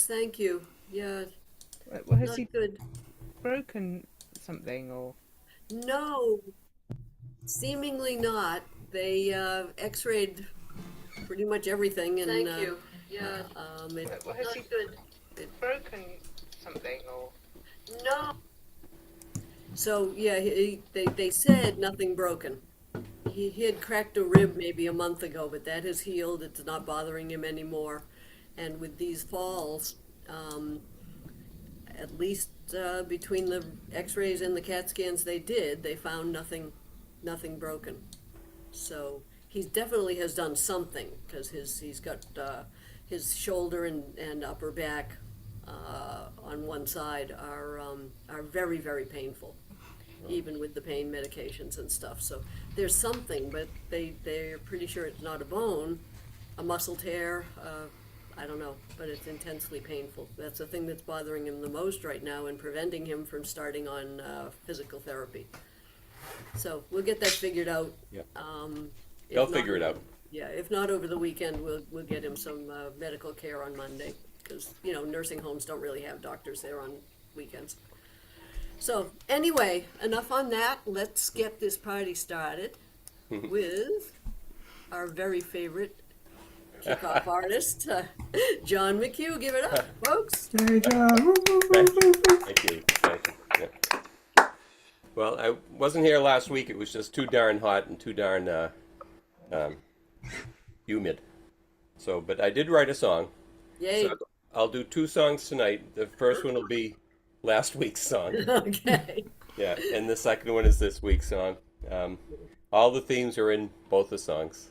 Yes, thank you. Yeah, Well, has not he good. broken something or? No, seemingly not. They x-rayed pretty much everything and Thank you. Yeah, it Well, has not he good. it broken something or? No. so yeah, they said nothing broken. He had cracked a rib maybe a month ago, but that has healed. It's not bothering him anymore. And with these falls, um, at least between the X-rays and the CAT scans they found nothing broken. So he definitely has done something because he's got his shoulder and upper back on one side are very painful, even with the pain medications and stuff. So there's something, but they're pretty sure it's not a bone, a muscle tear. I don't know, but it's intensely painful. That's the thing that's bothering him the most right now and preventing him from starting on physical therapy. So we'll get that figured out. Yeah, they'll If not, figure it out. yeah, if not over the weekend, we'll get him some medical care on Monday because nursing homes don't really have doctors there on weekends. So anyway, enough on that. Let's get this party started with our very favorite kickoff artist, John McHugh. Give it up, folks. Hey, John. Woo, woo, woo, Thank you. woo, woo. Thank you. Thank you. Yeah. Well, I wasn't here last week. It was just too darn hot and too darn um, humid. So, but I did write a song. Yay. So I'll do two songs tonight. The first one will be last week's song. Okay. Yeah, and the second one is this week's song. Um, all the themes are in both the songs,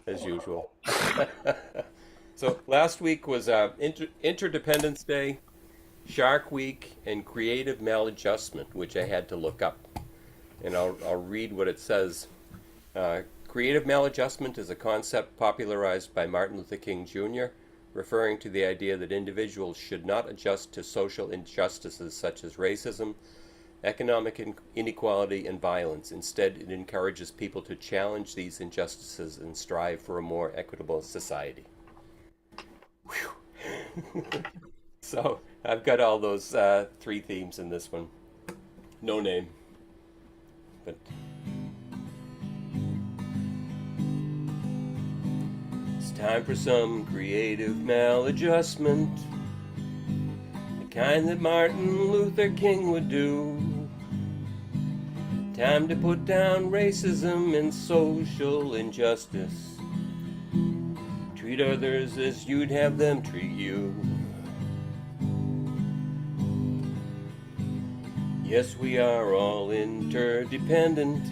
as usual. So last week was Interdependence Day, Shark Week, and Creative Maladjustment, which I had to look up. And I'll read what it says. Creative maladjustment is a concept popularized by Martin Luther King Jr., referring to the idea that individuals should not adjust to social injustices such as racism, economic inequality, and violence. Instead, it encourages people to challenge these injustices and strive for a more equitable society. So I've got all those three themes in this one. No name, but it's time for some creative maladjustment, the kind that Martin Luther King would do. Time to put down racism and social injustice. Treat others as you'd have them treat you. Yes, we are all interdependent.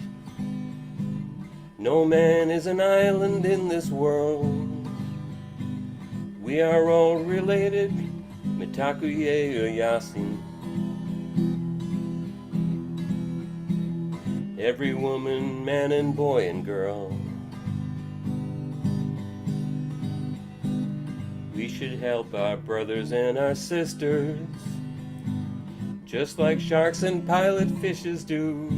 No man is an island in this world. We are all related, Mitakuye or Yasin. Every woman, man and boy and girl. We should help our brothers and our sisters, just like sharks and pilot fishes do.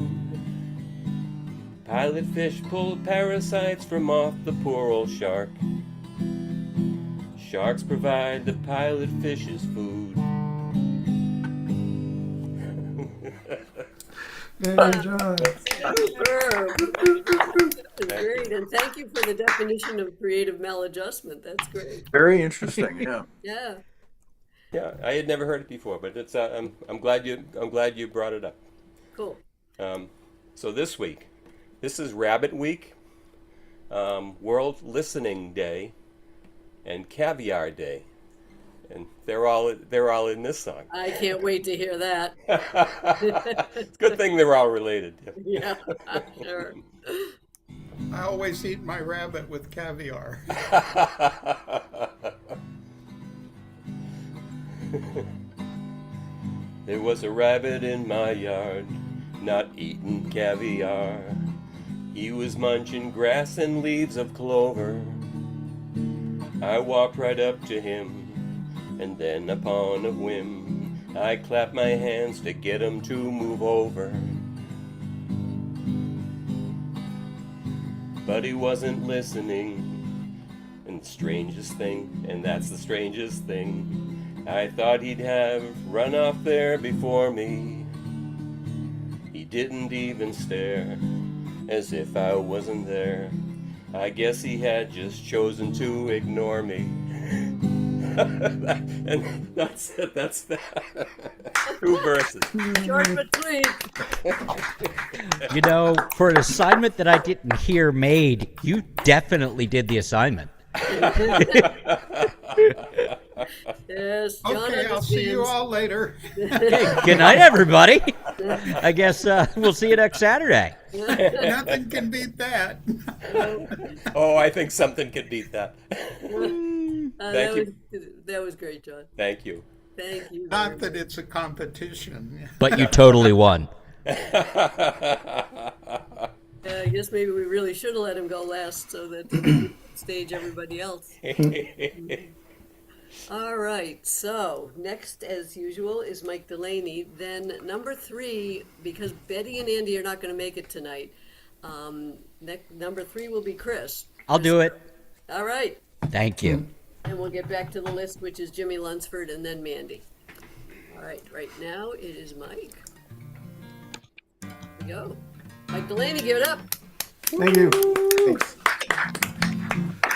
Pilot fish pull parasites from off the poor old shark. Sharks provide the pilot fish's food. Hey, John. Superb. That's great, and thank you for the definition of creative maladjustment. That's great. Very interesting. Yeah. Yeah. Yeah, I had never heard it before, but it's I'm glad you brought it up. Cool. So this week, this is Rabbit Week, World Listening Day, and Caviar Day, and they're all in this song. I can't wait to hear that. It's a good thing they're all related. Yeah, sure. I always eat my rabbit with caviar. There was a rabbit in my yard, not eating caviar. He was munching grass and leaves of clover. I walked right up to him, and then upon a whim, I clapped my hands to get him to move over. But he wasn't listening, and the strangest thing, and that's the strangest thing, I thought he'd have run off there before me. He didn't even stare, as if I wasn't there. I guess he had just chosen to ignore me. And that's it. That's that. 2 verses. Short but sweet. You know, for an assignment that I didn't hear made, you definitely did the assignment. Yes, John Okay, I'll see you understands. all later. Good night, everybody. I guess we'll see you next Saturday. Nothing can beat that. Oh, I think something could beat that. Thank you. That was great, John. Thank you. Thank you. Not that it's a competition. But you totally won. I guess maybe we really should have let him go last so that he could stage everybody else. All right, so next, as usual, is Mike Delaney. Then number 3, because Betty and Andy are not going to make it tonight, number 3 will be Chris. I'll do it. All right, Thank you. and we'll get back to the list, which is Jimmy Lunsford and then Mandy. All right, right now it is Mike. Here we go. Mike Delaney, give it up. Thank you. Thanks.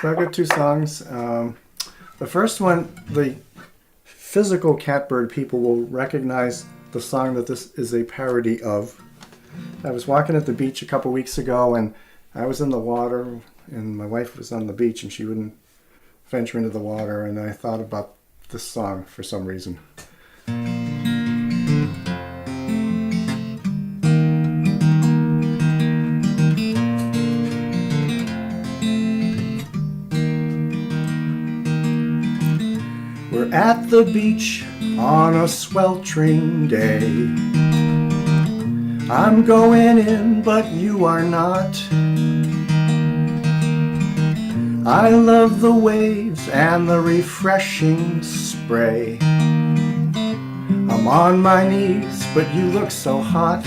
So I've got 2 songs. The first one, the physical Catbird people will recognize the song that this is a parody of. I was walking at the beach a couple weeks ago, and I was in the water, and my wife was on the beach, and she wouldn't venture into the water, and I thought about this song for some reason. We're at the beach on a sweltering day. I'm going in, but you are not. I love the waves and the refreshing spray. I'm on my knees, but you look so hot.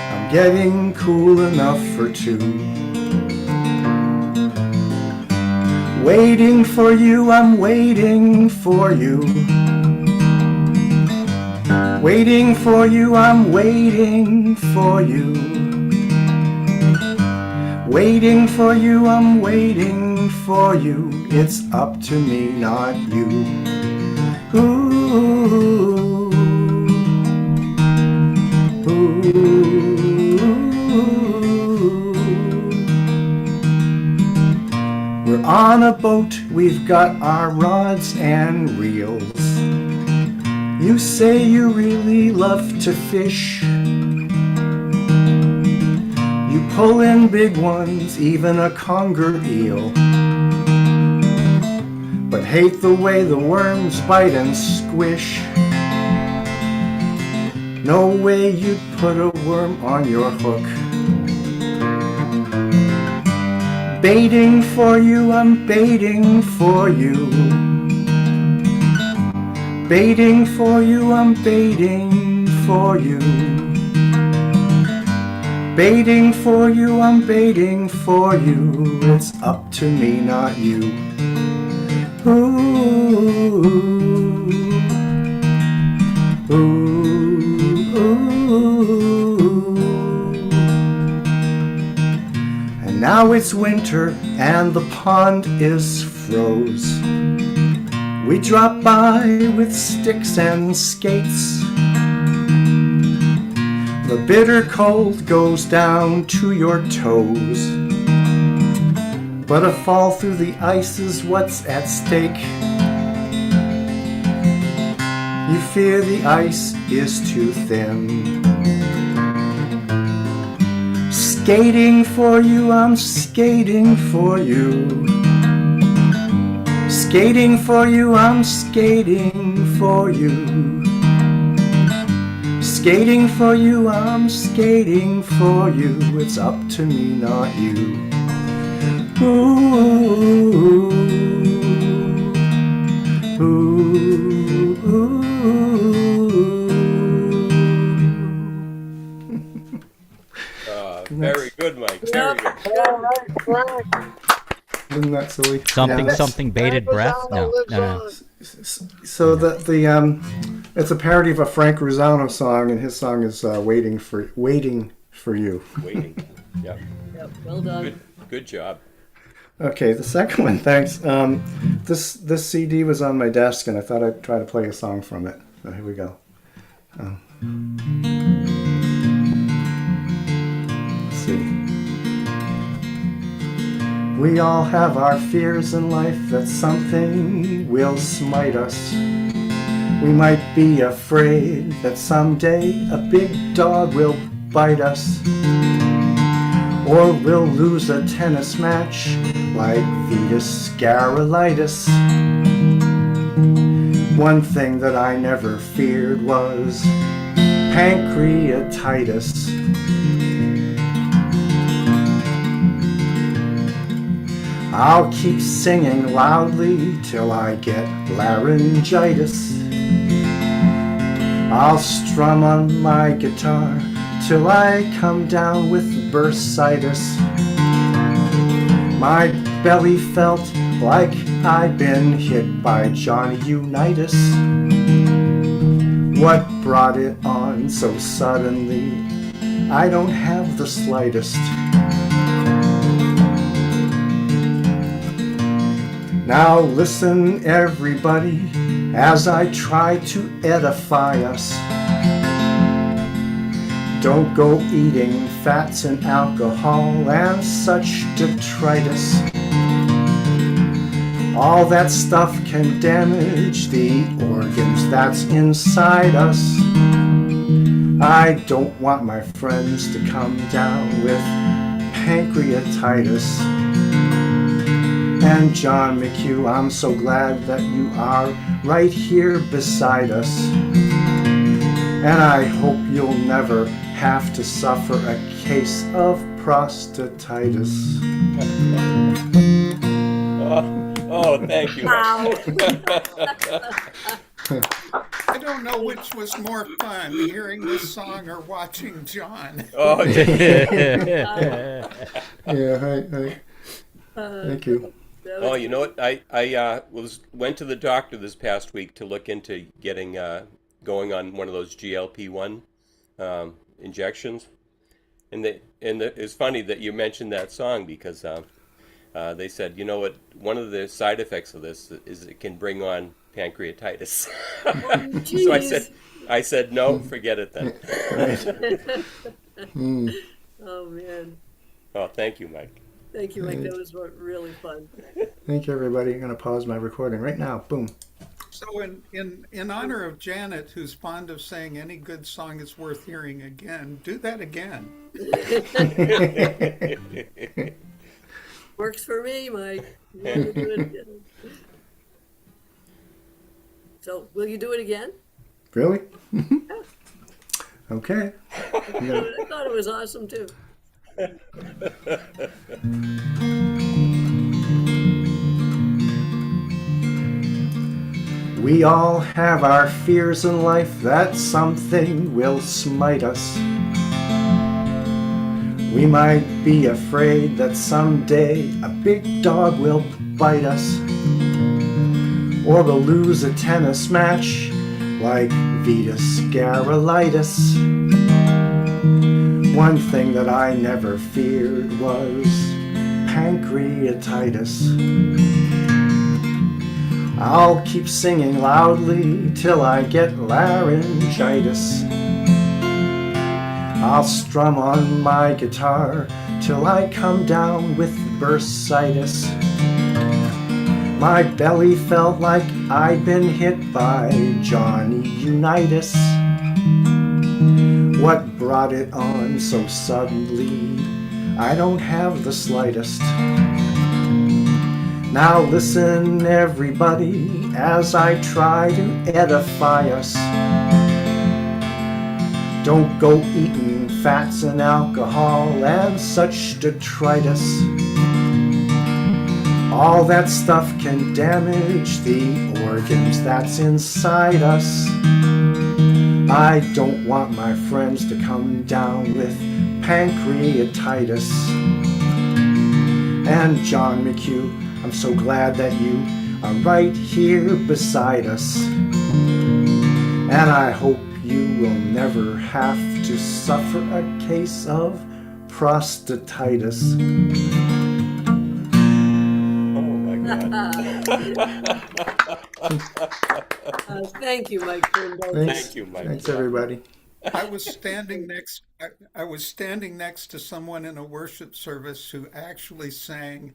I'm getting cool enough for 2. Waiting for you, I'm waiting for you. Waiting for you, I'm waiting for you. Waiting for you, I'm waiting for you. It's up to me, not you. Ooh, ooh. We're on a boat, we've got our rods and reels. You say you really love to fish. You pull in big ones, even a conger eel, but hate the way the worms bite and squish. No way you'd put a worm on your hook. Baiting for you, I'm baiting for you. Baiting for you, I'm baiting for you. Baiting for you, I'm baiting for you. It's up to me, not you. Ooh, ooh, ooh. And now it's winter and the pond is froze. We drop by with sticks and skates. The bitter cold goes down to your toes, but a fall through the ice is what's at stake. You fear the ice is too thin. Skating for you, I'm skating for you. Skating for you, I'm skating for you. Skating for you, I'm skating for you. It's up to me, not you. Ooh, ooh, ooh. Very good, Mike. Very good. Isn't that silly? Something, Yeah. something, bated breath? No, no, no. So the it's a parody of a Frank Rosano song, and his song is "Waiting for You." Waiting. Yep. Yep, well done. Good job. Okay, the second one, thanks. This CD was on my desk, and I thought I'd try to play a song from it. So here we go. Let's see. We all have our fears in life that something will smite us. We might be afraid that someday a big dog will bite us. Or we'll lose a tennis match like Vetus scariolitis. One thing that I never feared was pancreatitis. I'll keep singing loudly till I get laryngitis. I'll strum on my guitar till I come down with bursitis. My belly felt like I'd been hit by Johnny Unitas. What brought it on so suddenly? I don't have the slightest. Now listen everybody as I try to edify us. Don't go eating fats and alcohol and such detritus. All that stuff can damage the organs that's inside us. I don't want my friends to come down with pancreatitis. And John McHugh, I'm so glad that you are right here beside us. And I hope you'll never have to suffer a case of prostatitis. Oh, thank you. Wow. I don't know which was more fun, hearing this song or watching John. Oh, Yeah, hi. Thank you. oh, you know what? I went to the doctor this past week to look into getting going on one of those GLP-1 injections, and it's funny that you mentioned that song because they said, you know what, one of the side effects of this is it can bring on pancreatitis. So I said no, forget it then. Oh, man. Oh, thank you, Mike. Thank you, Mike. That was really fun. Thank you, everybody. I'm going to pause my recording right now. Boom. So in honor of Janet, who's fond of saying any good song is worth hearing again, do that again. Works for me, Mike. You want to do it again? So, will you do it again? Really? Okay. I thought it was awesome, too. We all have our fears in life that something will smite us. We might be afraid that someday a big dog will bite us. Or we'll lose a tennis match like Vetus scariolitis. One thing that I never feared was pancreatitis. I'll keep singing loudly till I get laryngitis. I'll strum on my guitar till I come down with bursitis. My belly felt like I'd been hit by Johnny Unitas. What brought it on so suddenly? I don't have the slightest. Now listen everybody as I try to edify us. Don't go eating fats and alcohol and such detritus. All that stuff can damage the organs that's inside us. I don't want my friends to come down with pancreatitis. And John McHugh, I'm so glad that you are right here beside us. And I hope you will never have to suffer a case of prostatitis. Oh my God. Thank you, Mike Brindle. Thank you, Mike. Thanks, everybody. I was standing next to someone in a worship service who actually sang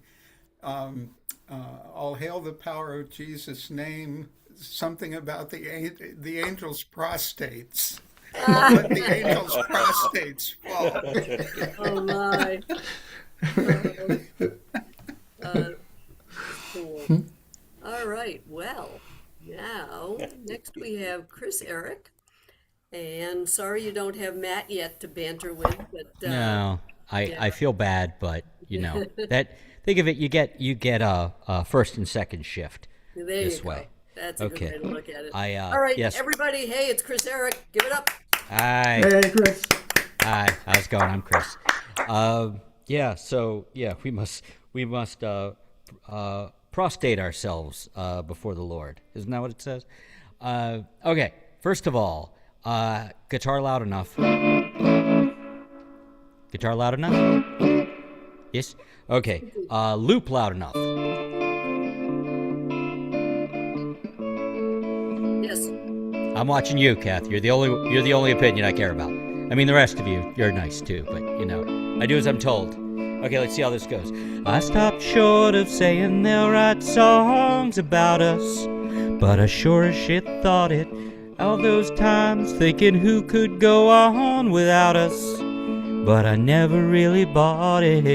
"All Hail the Power of Jesus' Name," something about the angels' prostates. Let the angels' prostates fall. Oh my. Cool. All right. Well, now next we have Chris Eric, and sorry you don't have Matt yet to banter with, but No, I yeah. feel bad, but that think of it. You get a first and second shift There this you go. way. That's a Okay. good way to look at it. All right, yes. everybody. Hey, it's Chris Eric. Give it up. Hi. Hey, Chris. Hi. How's it going? I'm Chris. Yeah. So yeah, we must prostate ourselves before the Lord. Isn't that what it says? Okay. First of all, guitar loud enough. Guitar loud enough? Yes. Okay. Loop loud enough. Yes. I'm watching you, Kath. You're the only opinion I care about. I mean, the rest of you, you're nice too, but I do as I'm told. Okay, let's see how this goes. I stopped short of saying they'll write songs about us, but I sure as shit thought it. All those times thinking who could go on without us, but I never really bought it.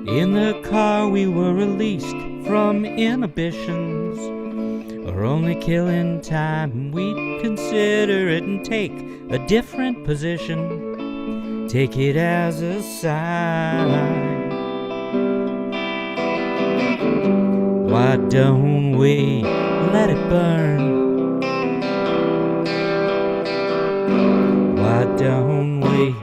In the car we were released from inhibitions. We're only killing time. We'd consider it and take a different position. Take it as a sign. Why don't we let it burn? Why don't we?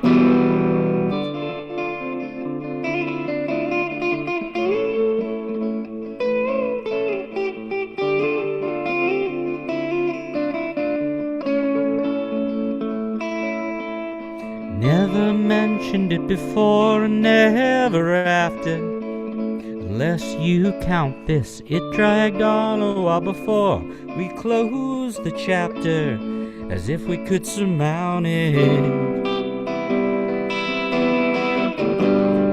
Never mentioned it before and never after. Unless you count this, it dragged on a while before we closed the chapter, as if we could surmount it.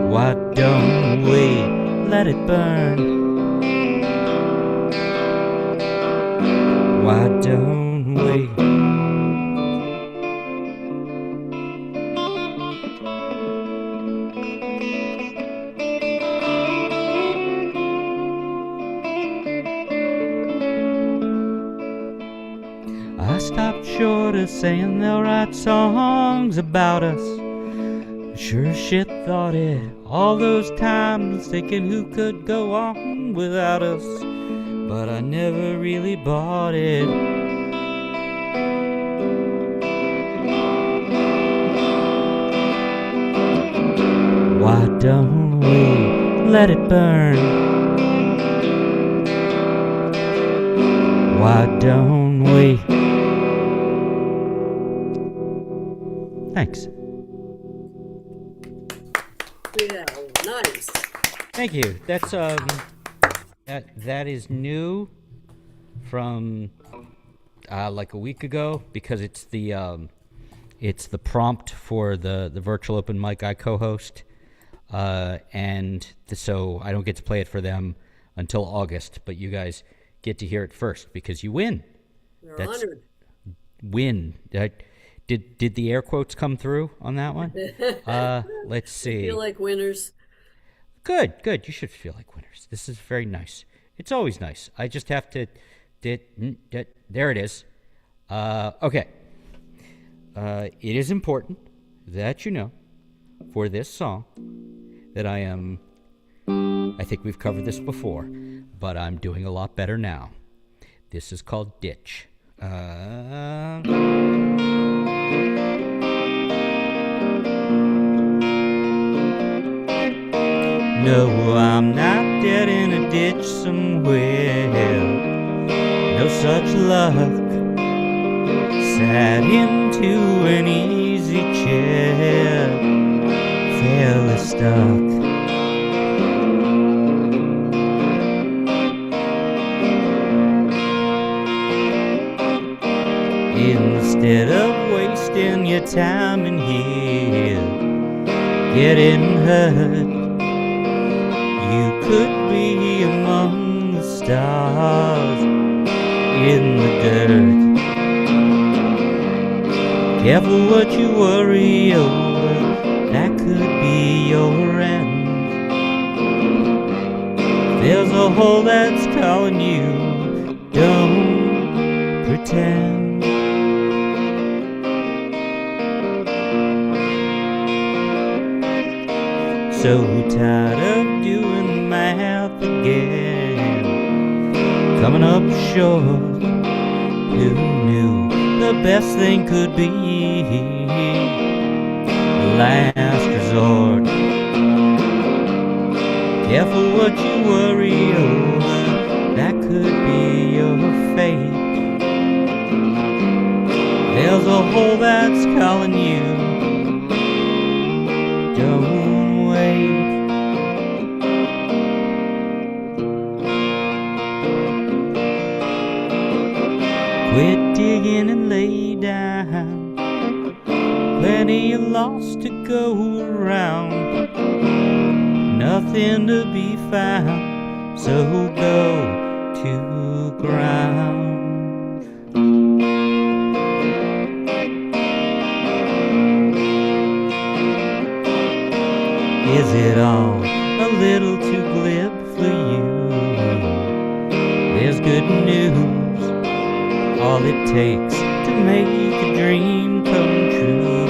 Why don't we let it burn? Why don't we? I stopped short of saying they'll write songs about us. Sure as shit thought it. All those times thinking who could go on without us, but I never really bought it. Why don't we let it burn? Why don't we? Thanks. Yeah. Nice. Thank you. That's that is new from like a week ago, because it's the prompt for the virtual open mic I co-host, so I don't get to play it for them until August, but you guys get to hear it first because you win. We're honored. Win. Did the air quotes come through on that one? Let's see. Feel like winners. Good. You should feel like winners. This is very nice. It's always nice. I just have to. There it is. Okay. It is important that you know, for this song, that I think we've covered this before, but I'm doing a lot better now. This is called Ditch. No, I'm not dead in a ditch somewhere. No such luck. Sat into an easy chair. Fairly stuck. Instead of wasting your time in here, getting hurt, you could be among the stars in the dirt. Careful what you worry over, that could be your end. There's a hole that's calling you, don't pretend. So tired of doing math again, coming up short. Who knew the best thing could be last resort? Careful what you worry over, that could be your fate. There's a hole that's calling you, don't wait. Quit digging and lay down, plenty of loss to go around, nothing to be found, so go to ground. Is it all a little too glib for you? There's good news, all it takes to make a dream come true.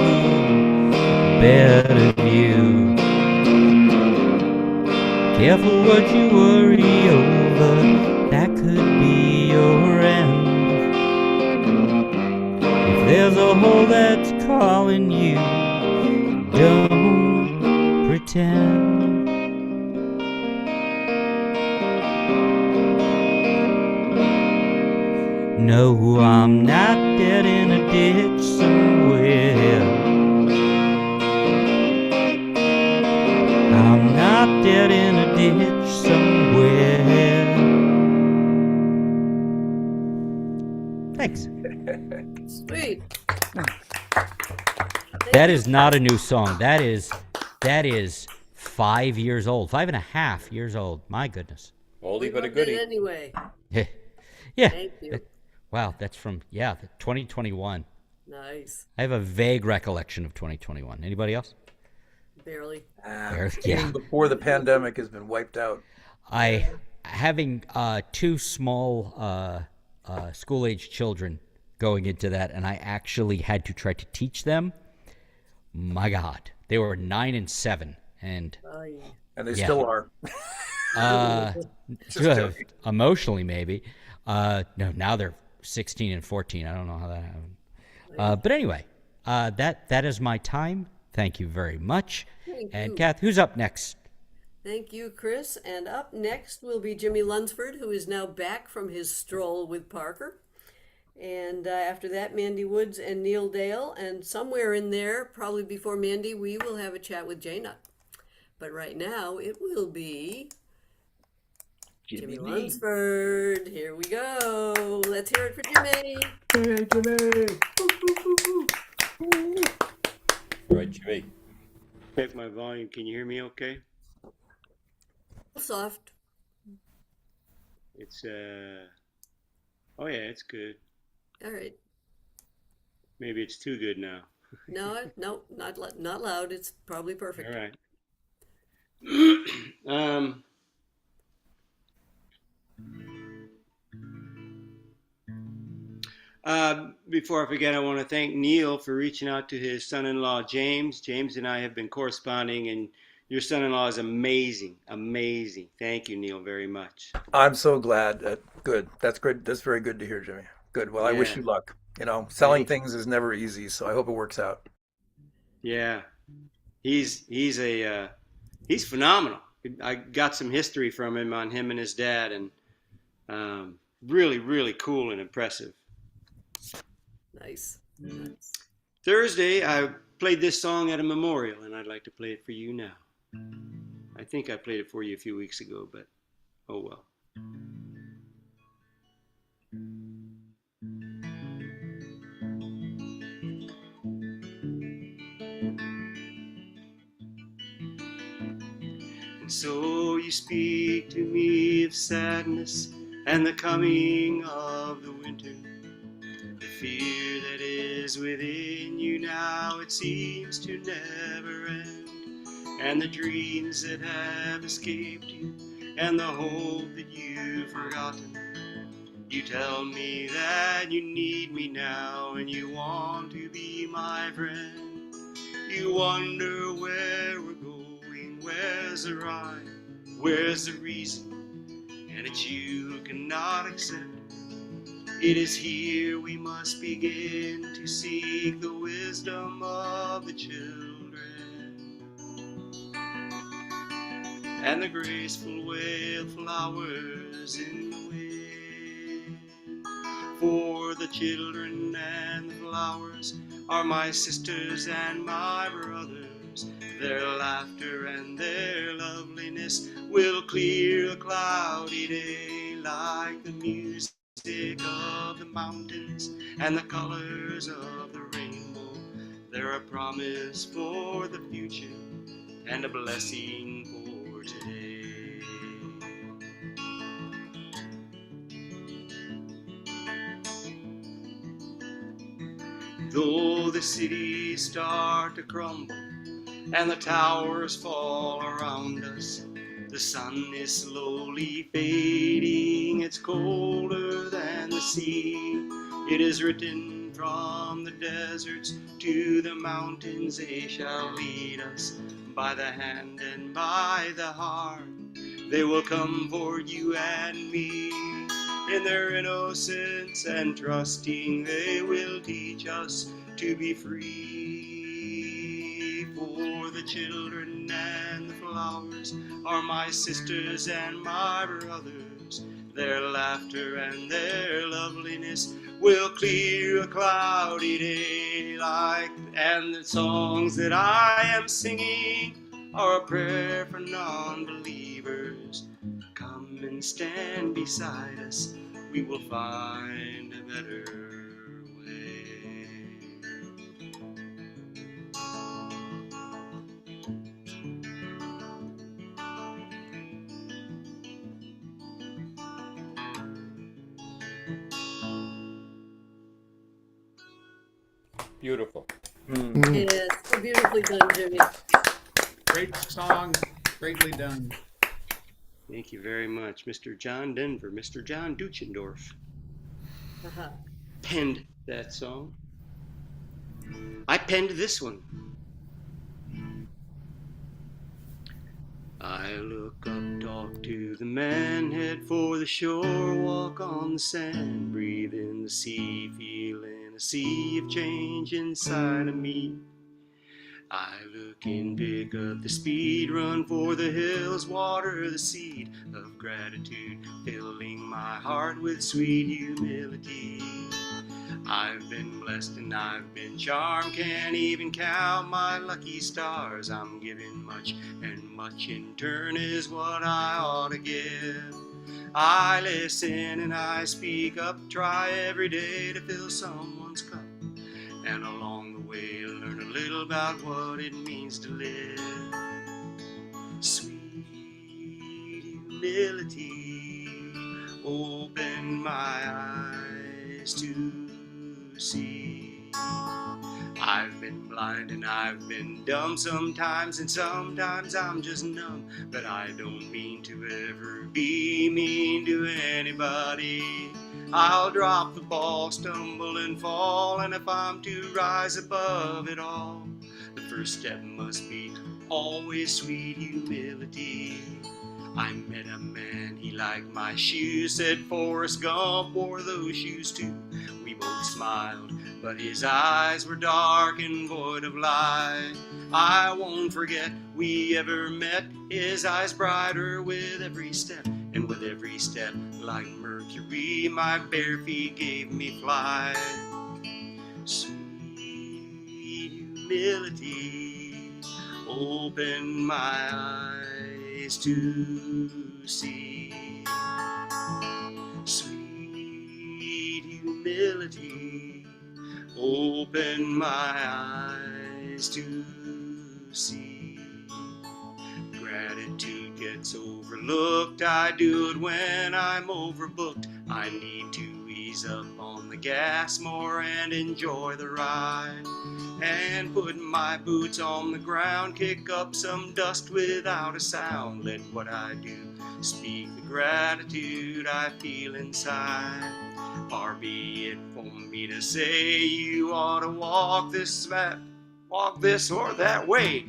Better view. Careful what you worry over, that could be your end. If there's a hole that's calling you, don't pretend. No, I'm not dead in a ditch somewhere. I'm not dead in a ditch somewhere. Thanks. Sweet. That is not a new song. That is 5 years old, 5.5 years old. My goodness. Oldie but a Loved it goodie. anyway. Yeah. Thank you. Wow, that's from 2021. Nice. I have a vague recollection of 2021. Anybody else? Barely. Yeah. Even before the pandemic has been wiped out. Having two small school-age children going into that, and I actually had to try to teach them. My God, they were 9 and 7, and Aye. And they Yeah. still are. good. Emotionally maybe. No, now they're 16 and 14. I don't know how that happened. But anyway, that is my time. Thank you very much. Thank And you. Kath, who's up next? Thank you, Chris. And up next will be Jimmy Lunsford, who is now back from his stroll with Parker. And after that, Mandy Woods and Neil Dale. And somewhere in there, probably before Mandy, we will have a chat with J-Nut. But right now, it will be Jimmy Lunsford. Here we go. Let's hear it for Jimmy. Hey, Jimmy. All right, Jimmy. Check my volume. Can you hear me okay? Soft. It's oh yeah, it's good. All right. Maybe it's too good now. No, not loud. It's probably perfect. All right. Before I forget, I want to thank Neil for reaching out to his son-in-law, James. James and I have been corresponding, and Your son-in-law is amazing, amazing. Thank you, Neil, very much. I'm so glad. Good. That's good. That's very good to hear, Jimmy. Good. Well, I wish Yeah, you luck. Selling thank you. things is never easy, so I hope it works out. Yeah, he's phenomenal. I got some history from him on him and his dad, and really, really cool and impressive. Nice. Thursday, I played this song at a memorial, and I'd like to play it for you now. I think I played it for you a few weeks ago, but oh well. And so you speak to me of sadness and the coming of the winter. The fear that is within you now, it seems to never end. And the dreams that have escaped you, and the hope that you've forgotten. You tell me that you need me now, and you want to be my friend. You wonder where we're going, where's the rhyme, where's the reason, and it's you who cannot accept. It is here we must begin to seek the wisdom of the children, and the graceful way of flowers in the wind. For the children and the flowers are my sisters and my brothers. Their laughter and their loveliness will clear a cloudy day, like the music of the mountains and the colors of the rainbow. They're a promise for the future and a blessing for today. Though the cities start to crumble and the towers fall around us, the sun is slowly fading, it's colder than the sea. It is written from the deserts to the mountains, they shall lead us by the hand and by the heart. They will come for you and me. In their innocence and trusting, they will teach us to be free. For the children and the flowers are my sisters and my brothers. Their laughter and their loveliness will clear a cloudy day, and the songs that I am singing are a prayer for non-believers. Come and stand beside us, we will find a better way. Beautiful. Yeah, so beautifully done, Jimmy. Great song, greatly done. Thank you very much, Mr. John Denver. Mr. John Duchendorf Uh-huh. penned that song. I penned this one. I look up, talk to the man, head for the shore, walk on the sand, breathe in the sea, feeling a sea of change inside of me. I look in, pick up the speed, run for the hills, water the seed of gratitude, filling my heart with sweet humility. I've been blessed and I've been charmed, can't even count my lucky stars. I'm giving much, and much in turn is what I ought to give. I listen and I speak up, try every day to fill someone's cup, and along the way learn a little about what it means to live. Sweet humility, open my eyes to see. I've been blind and I've been dumb sometimes, and sometimes I'm just numb, but I don't mean to ever be mean to anybody. I'll drop the ball, stumble and fall, and if I'm to rise above it all, the first step must be always sweet humility. I met a man, he liked my shoes, said Forrest Gump wore those shoes too. We both smiled, but his eyes were dark and void of light. I won't forget we ever met, his eyes brighter with every step, and with every step like Mercury, my bare feet gave me flight. Sweet humility, open my eyes to see. Sweet humility, open my eyes to see. Gratitude gets overlooked, I do it when I'm overbooked. I need to ease up on the gas more and enjoy the ride, and put my boots on the ground, kick up some dust without a sound. Let what I do speak the gratitude I feel inside. Far be it for me to say you ought to walk this or that way.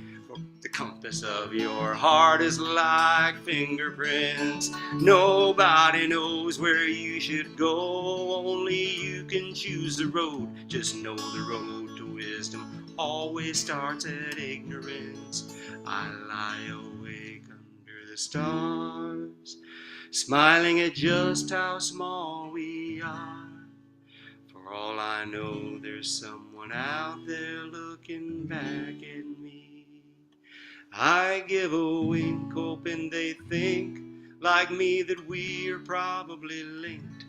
The compass of your heart is like fingerprints. Nobody knows where you should go. Only you can choose the road. Just know the road to wisdom always starts at ignorance. I lie awake under the stars, smiling at just how small we are. For all I know, there's someone out there looking back at me. I give a wink, hoping they think, like me, that we're probably linked,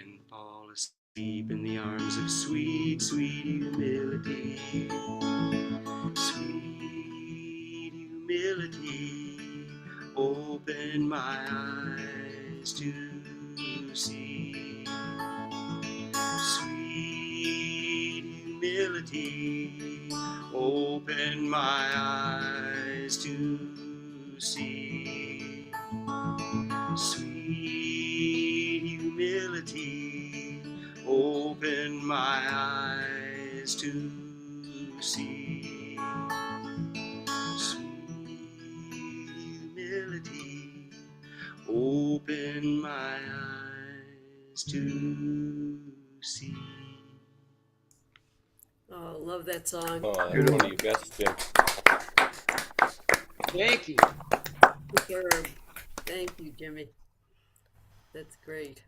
and fall asleep in the arms of sweet, sweet humility. Sweet humility, open my eyes to see. Sweet humility, open my eyes to see. Sweet humility, open my eyes to see. Sweet humility, open my eyes to see. Oh, love that song. Oh, that's one of your best, Jim. Thank you. Superb. Thank you, Jimmy. That's great.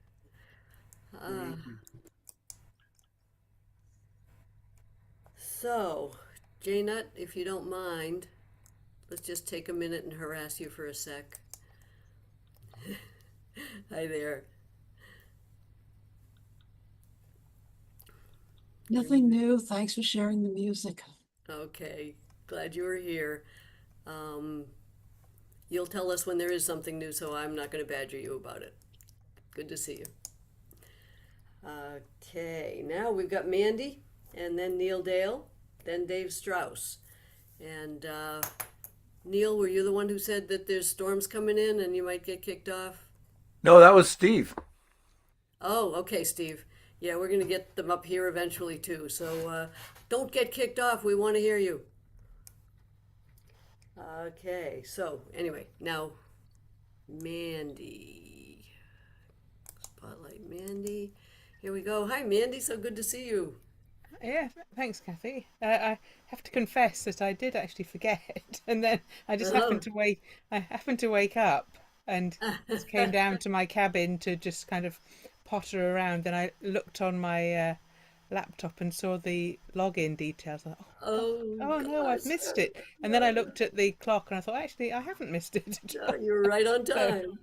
So, J-Nut, if you don't mind, let's just take a minute and harass you for a sec. Hi there. Nothing new. Thanks for sharing the music. Okay, glad you were here. You'll tell us when there is something new, so I'm not going to badger you about it. Good to see you. Okay, now we've got Mandy, and then Neil Dale, then Dave Strauss. And Neil, were you the one who said that there's storms coming in and you might get kicked off? No, that was Steve. Oh, okay, Steve. Yeah, we're going to get them up here eventually, too. So don't get kicked off. We want to hear you. Okay, so anyway, now Mandy. Spotlight Mandy. Here we go. Hi, Mandy. So good to see you. Yeah, thanks, Kathy. I have to confess that I did actually forget, and then I just happened to wake. I happened to wake up and just came down to my cabin to just kind of potter around. Then I looked on my laptop and saw the login details. I thought, oh no, I've missed it. And then I looked at the clock and I thought, actually, I haven't missed it. You're right on time.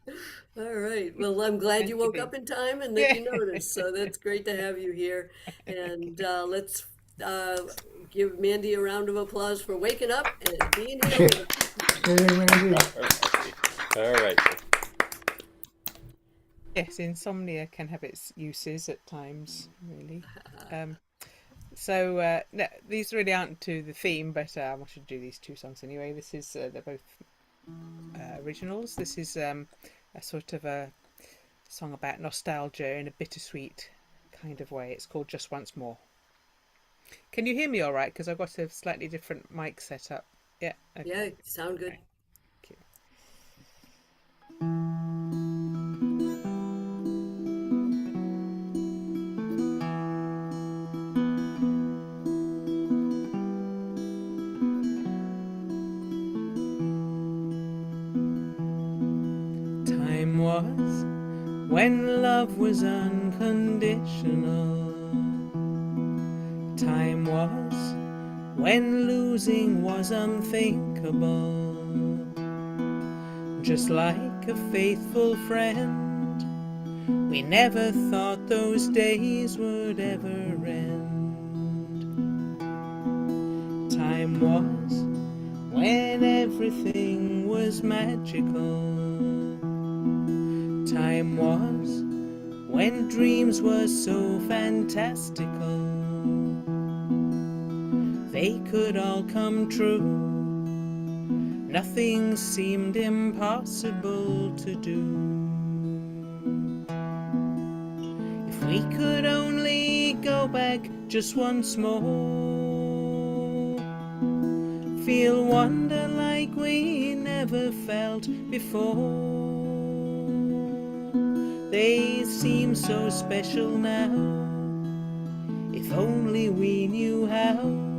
All right. Well, I'm glad you woke up in time and that you noticed. So that's great to have you here. And let's give Mandy a round of applause for waking up and being here with us. Hey, Mandy. All right. Yes, insomnia can have its uses at times, really. So no, these really aren't to the theme, but I wanted to do these two songs anyway. This is they're both originals. This is a sort of a song about nostalgia in a bittersweet kind of way. It's called Just Once More. Can you hear me all right? Because I've got a slightly different mic set up Yeah. Okay. Yeah, sound good. Thank you. Time was when love was unconditional. Time was when losing was unthinkable. Just like a faithful friend, we never thought those days would ever end. Time was when everything was magical. Time was when dreams were so fantastical. They could all come true. Nothing seemed impossible to do. If we could only go back just once more, feel wonder like we never felt before. They seem so special now. If only we knew how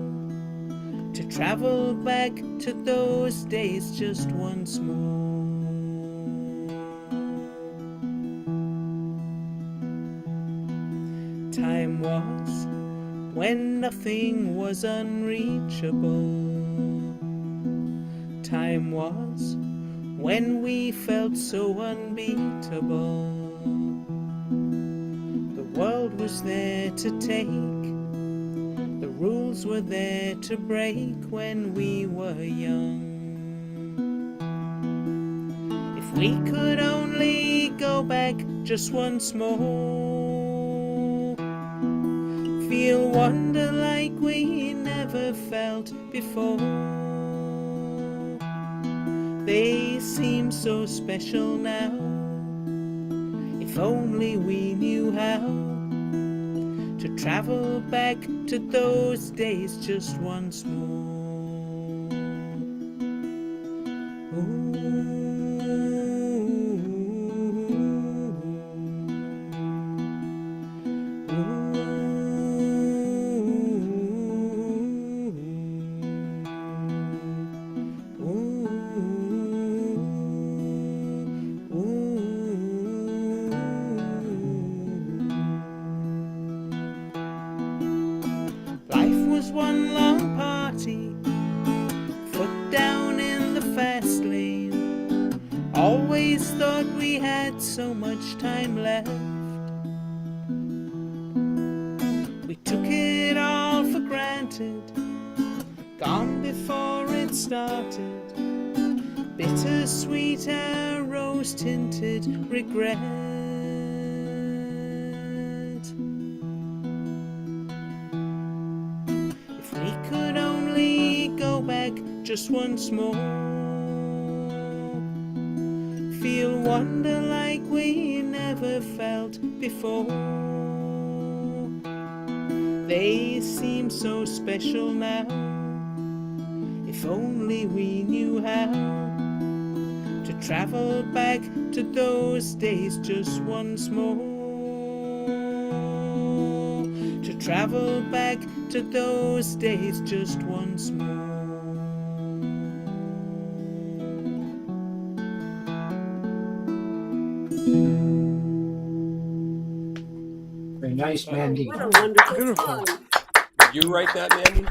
to travel back to those days just once more. Time was when nothing was unreachable. Time was when we felt so unbeatable. The world was there to take, the rules were there to break when we were young. If we could only go back just once more, feel wonder like we never felt before. They seem so special now. If only we knew how to travel back to those days just once more. Life was one long party, foot down in the fast lane. Always thought we had so much time left. We took it all for granted, gone before it started. Bittersweet and rose-tinted regret. If we could only go back just once more, feel wonder like we never felt before. They seem so special now. If only we knew how to travel back to those days just once more. To travel back to those days just once more. Very nice, Mandy. What a wonderful Beautiful. song. Did you write that, Mandy?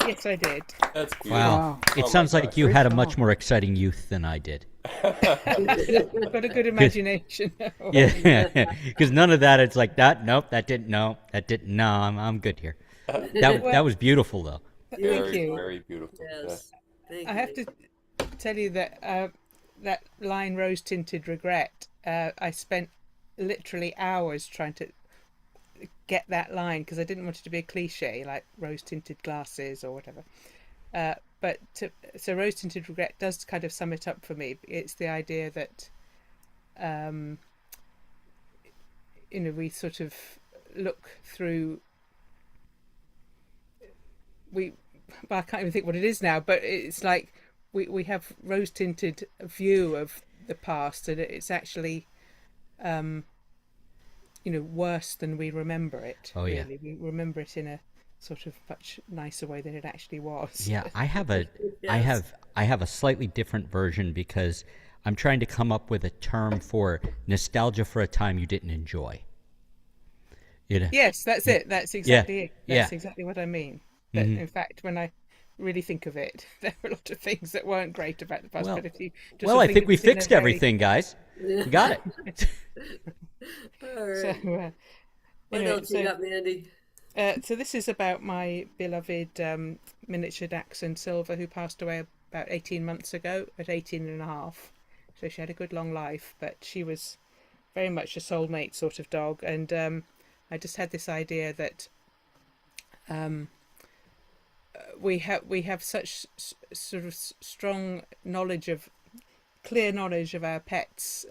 Yes, I did. That's beautiful. Wow. Wow. It Oh sounds my like gosh. you Great had a song. much more exciting youth than I did. I've got a good imagination. Yeah, because none of that. It's like that. Nope, that didn't. No, that didn't. No, I'm good here. That was beautiful though. Thank Very, you. very beautiful. Yes. Thank I you. have to tell you that that line "rose tinted regret." I spent literally hours trying to get that line because I didn't want it to be a cliche like rose tinted glasses or whatever. So rose tinted regret does kind of sum it up for me. It's the idea that we sort of look through. We well, I can't even think what it is now, but it's like we have rose tinted view of the past, and it's actually worse than we remember it. Oh, yeah. Really, we remember it in a sort of much nicer way than it actually was. Yeah, I have a Yes. I have a slightly different version because I'm trying to come up with a term for nostalgia for a time you didn't enjoy. You know? Yes, that's it. That's exactly it. That's Yeah. exactly what I mean. That Mhm. in fact, when I really think of it, there are a lot of things that weren't great about the past. Well, But if you just well, sort I of think of we it in a fixed very- everything, guys. We got it. All So, right. What anyway, else you got, Mandy? so this is about my beloved miniature dachshund Silver, who passed away about 18 months ago at 18 and a half. So she had a good long life, but she was very much a soulmate sort of dog. And I just had this idea that we have such sort of strong knowledge of clear knowledge of our pets'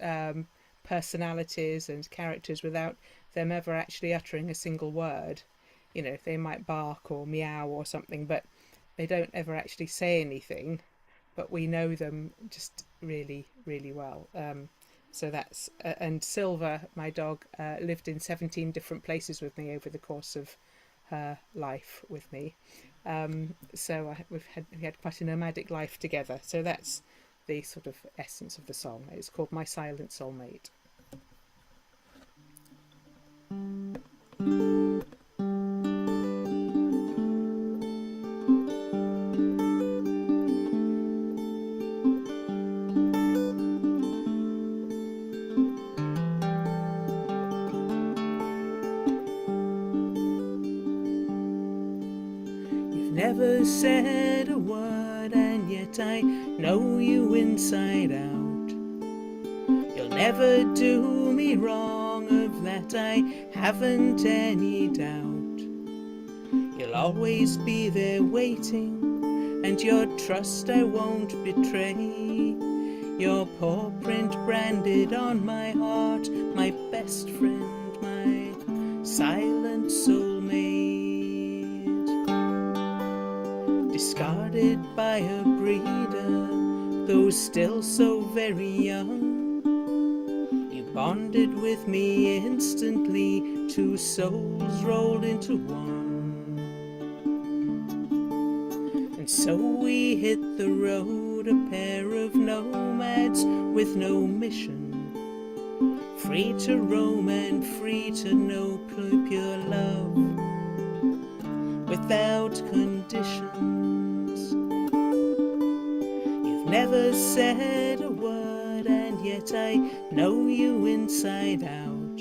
personalities and characters without them ever actually uttering a single word. They might bark or meow or something, but they don't ever actually say anything. But we know them just really, really well. So that's and Silver, my dog, lived in 17 different places with me over the course of her life with me. So we had quite a nomadic life together. So that's the sort of essence of the song. It's called My Silent Soulmate. You've never said a word, and yet I know you inside out. You'll never do me wrong, of that I haven't any doubt. You'll always be there waiting, and your trust I won't betray. Your paw print branded on my heart, my best friend, my silent soulmate. Discarded by a breeder, though still so very young, you bonded with me instantly, two souls rolled into one. And so we hit the road, a pair of nomads with no mission, free to roam and free to know pure love without conditions. You've never said a word, and yet I know you inside out.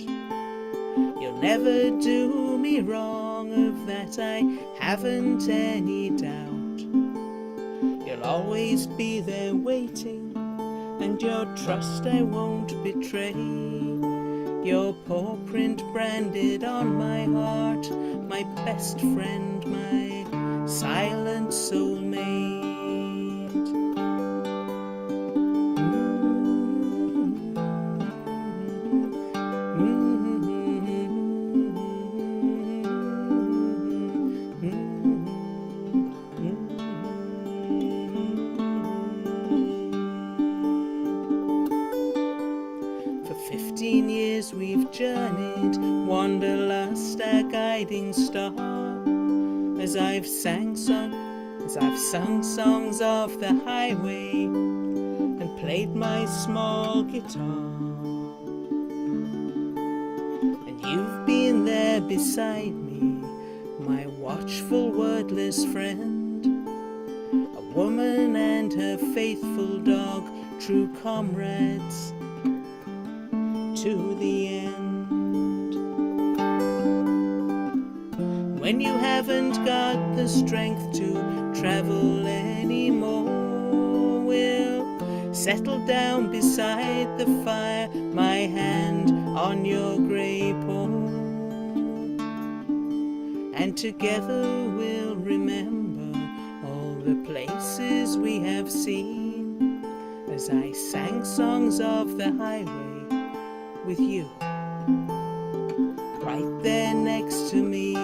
You'll never do me wrong, of that I haven't any doubt. You'll always be there waiting, and your trust I won't betray. Your paw print branded on my heart, my best friend, my silent soulmate. For 15 years we've journeyed, wanderlust our guiding star. As I've sung songs of the highway and played my small guitar. And you've been there beside me, my watchful wordless friend, a woman and her faithful dog, true comrades to the end. When you haven't got the strength to travel anymore, we'll settle down beside the fire, my hand on your grey paw, and together we'll remember all the places we have seen, as I sang songs of the highway with you right there next to me.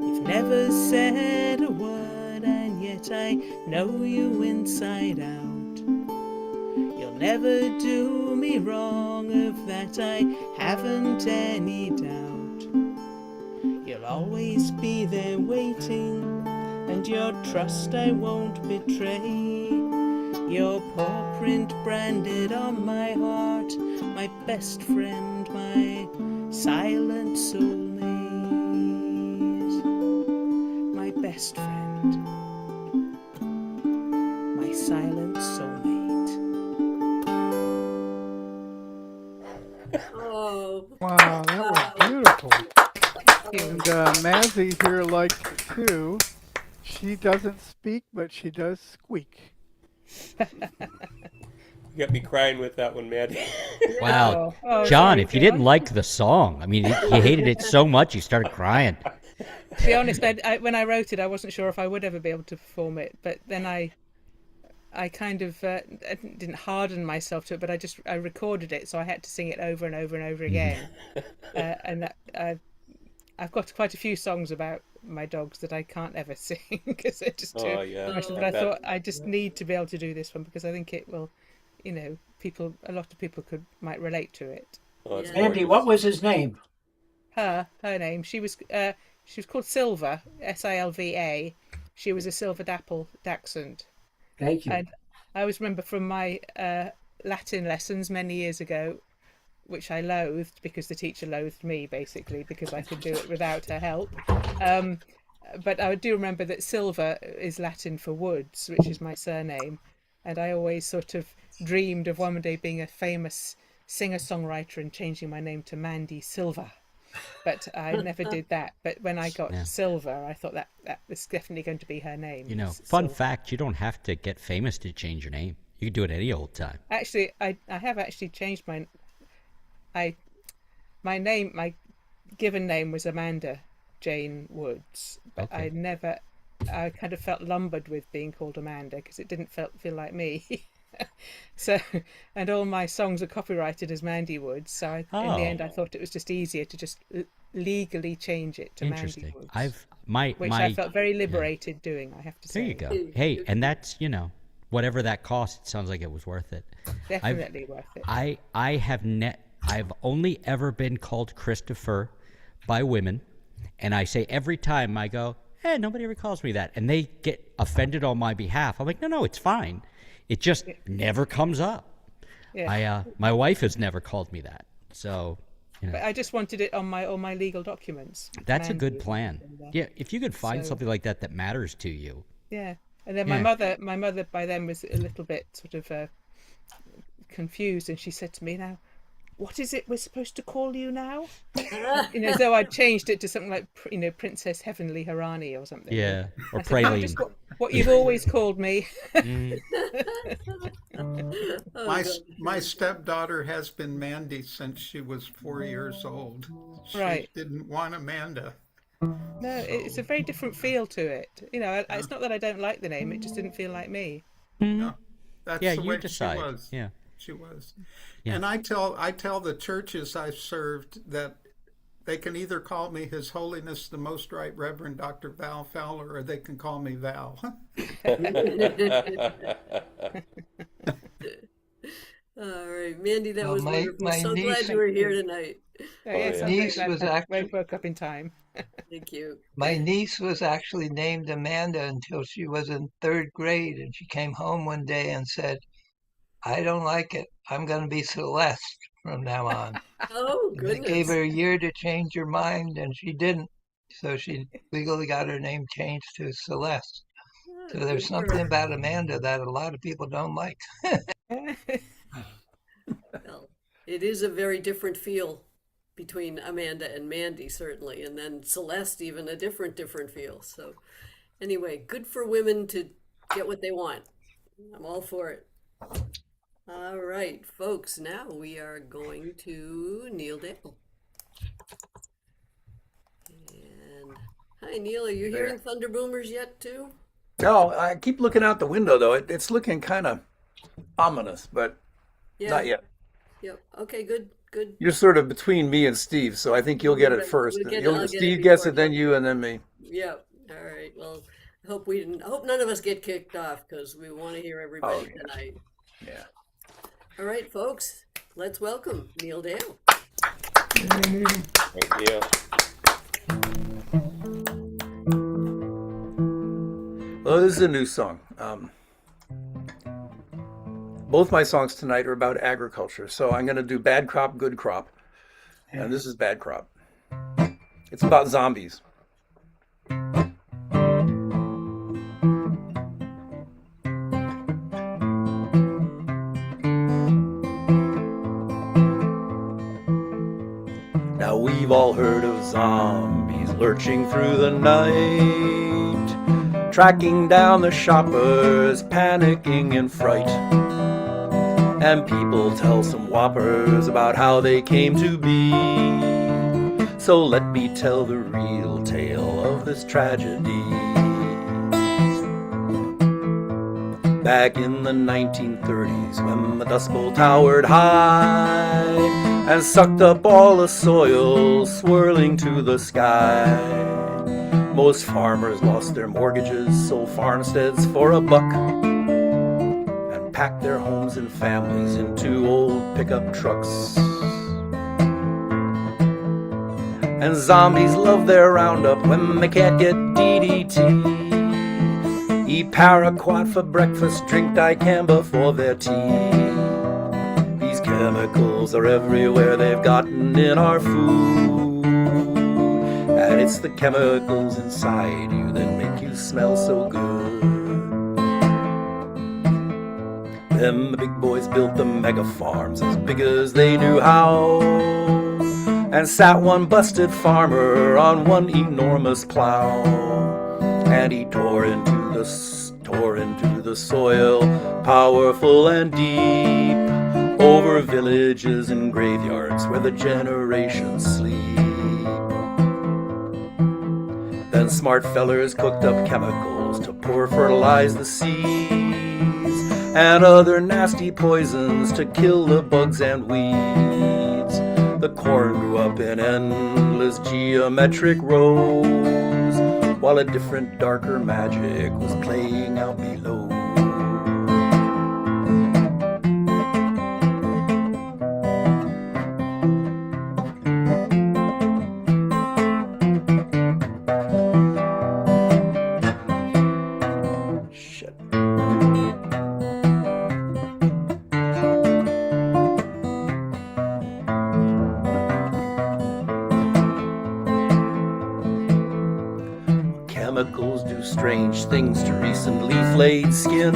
You've never said a word, and yet I know you inside out. You'll never do me wrong, of that I haven't any doubt. You'll always be there waiting, and your trust I won't betray. Your paw print branded on my heart, my best friend, my silent soulmate. My best friend, my silent soulmate. Oh, Wow, that was beautiful. And Mazzy here likes it too. She doesn't speak, but she does squeak. You got me crying with that one, Maddie. Wow. Oh, John, sorry, if you didn't like the song, I mean, you hated it so much you started crying. To be honest, when I wrote it, I wasn't sure if I would ever be able to perform it. But then I kind of I didn't harden myself to it, but I recorded it, so I had to sing it over and over and over again. And I've got quite a few songs about my dogs that I can't ever sing because they're just too emotional. But I thought I just need to be able to do this one because I think it will, a lot of people might relate to it. Oh, that's Andy, gorgeous. what was his name? Her name. She was called Silva, Silva. She was a silver dachshund. Thank you. And I always remember from my Latin lessons many years ago, which I loathed because the teacher loathed me, basically, because I could do it without her help. But I do remember that Silva is Latin for woods, which is my surname. And I always sort of dreamed of one day being a famous singer-songwriter and changing my name to Mandy Silva. But I never did that. But when I got Silva, I thought that was definitely going to be her name. Fun fact, you don't have to get famous to change your name. You can do it any old time. Actually, I have actually changed my name. My given name was Amanda Jane Woods, but Okay. I kind of felt lumbered with being called Amanda because it didn't feel like me. So, and all my songs are copyrighted as Mandy Woods. So in the end, I thought it was just easier to just legally change it to Mandy Interesting. Woods. Which I felt very liberated doing, I have to say. There you go. Hey, and that's, whatever that cost, it sounds like it was worth it. Definitely worth it. I've only ever been called Christopher by women, and I say every time I go, hey, nobody ever calls me that, and they get offended on my behalf. I'm like, no, it's fine. It just never comes up. Yeah. My wife has never called me that, so. But I just wanted it on all my legal documents. That's a good plan. Yeah, if you could find something like that matters to you. Yeah, and then my mother by then was a little bit sort of confused, and she said to me, "Now, what is it we're supposed to call you now?" So I changed it to something like Princess Heavenly Harani or something. Yeah, or Praline. Just what you've always called me. My stepdaughter has been Mandy since she was 4 years old. She didn't want Amanda. No, it's a very different feel to it. It's not that I don't like the name; it just didn't feel like me. No, that's the way decide. she was. Yeah, she was. Yeah. And I tell the churches I've served that they can either call me His Holiness the Most Right Reverend Dr. Val Fowler, or they can call me Val. All right, Mandy, that was wonderful. So glad you were here tonight. Niece was actually woke up in time. Thank you. My niece was actually named Amanda until she was in 3rd grade, and she came home one day and said, "I don't like it. I'm going to be Celeste from now on." Oh, goodness. They gave her a year to change her mind, and she didn't. So she legally got her name changed to Celeste. So there's something about Amanda that a lot of people don't like. Well, it is a very different feel between Amanda and Mandy, certainly, and then Celeste, even a different feel. So anyway, good for women to get what they want. I'm all for it. All right, folks, now we are going to Neil Dale. And hi, Neil, are you hearing thunder boomers yet, too? No, I keep looking out the window, though. It's looking kind of ominous, but not yet. Yep. Okay, good. You're sort of between me and Steve, so I think you'll get it first. I'll get Steve it gets before it, then you, and then me. Yeah. All right. Well, I hope we didn't. I hope none of us get kicked off because we want to hear everybody yeah. tonight. Yeah. All right, folks. Let's welcome Neil Dale. Thank you. Well, this is a new song. Both my songs tonight are about agriculture. So I'm going to do Bad Crop, Good Crop. And this is Bad Crop. It's about zombies. Now we've all heard of zombies lurching through the night, tracking down the shoppers, panicking in fright. And people tell some whoppers about how they came to be. So let me tell the real tale of this tragedy. Back in the 1930s, when the Dust Bowl towered high and sucked up all the soil, swirling to the sky, most farmers lost their mortgages, sold farmsteads for a buck, and packed their homes and families into old pickup trucks. And zombies love their Roundup when they can't get DDT. Eat paraquat for breakfast, drink dicamba for their tea. These chemicals are everywhere, they've gotten in our food. And it's the chemicals inside you that make you smell so good. Then the big boys built the mega farms as big as they knew how, and sat one busted farmer on one enormous plow. And he tore into the soil, powerful and deep, over villages and graveyards where the generations sleep. Then smart fellers cooked up chemicals to poor fertilize the seeds, and other nasty poisons to kill the bugs and weeds. The corn grew up in endless geometric rows, while a different darker magic was playing out below. Shit. Chemicals do strange things to recently flayed skin,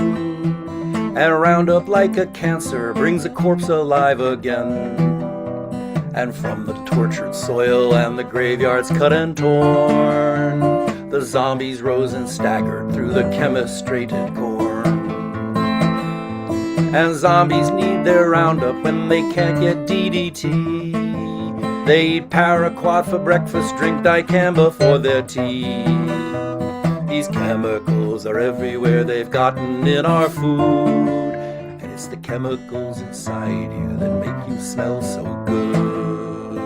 and Roundup, like a cancer, brings a corpse alive again. And from the tortured soil and the graveyards cut and torn, the zombies rose and staggered through the chemistrated corn. And zombies need their Roundup when they can't get DDT. They eat paraquat for breakfast, drink dicamba for their tea. These chemicals are everywhere, they've gotten in our food. And it's the chemicals inside you that make you smell so good.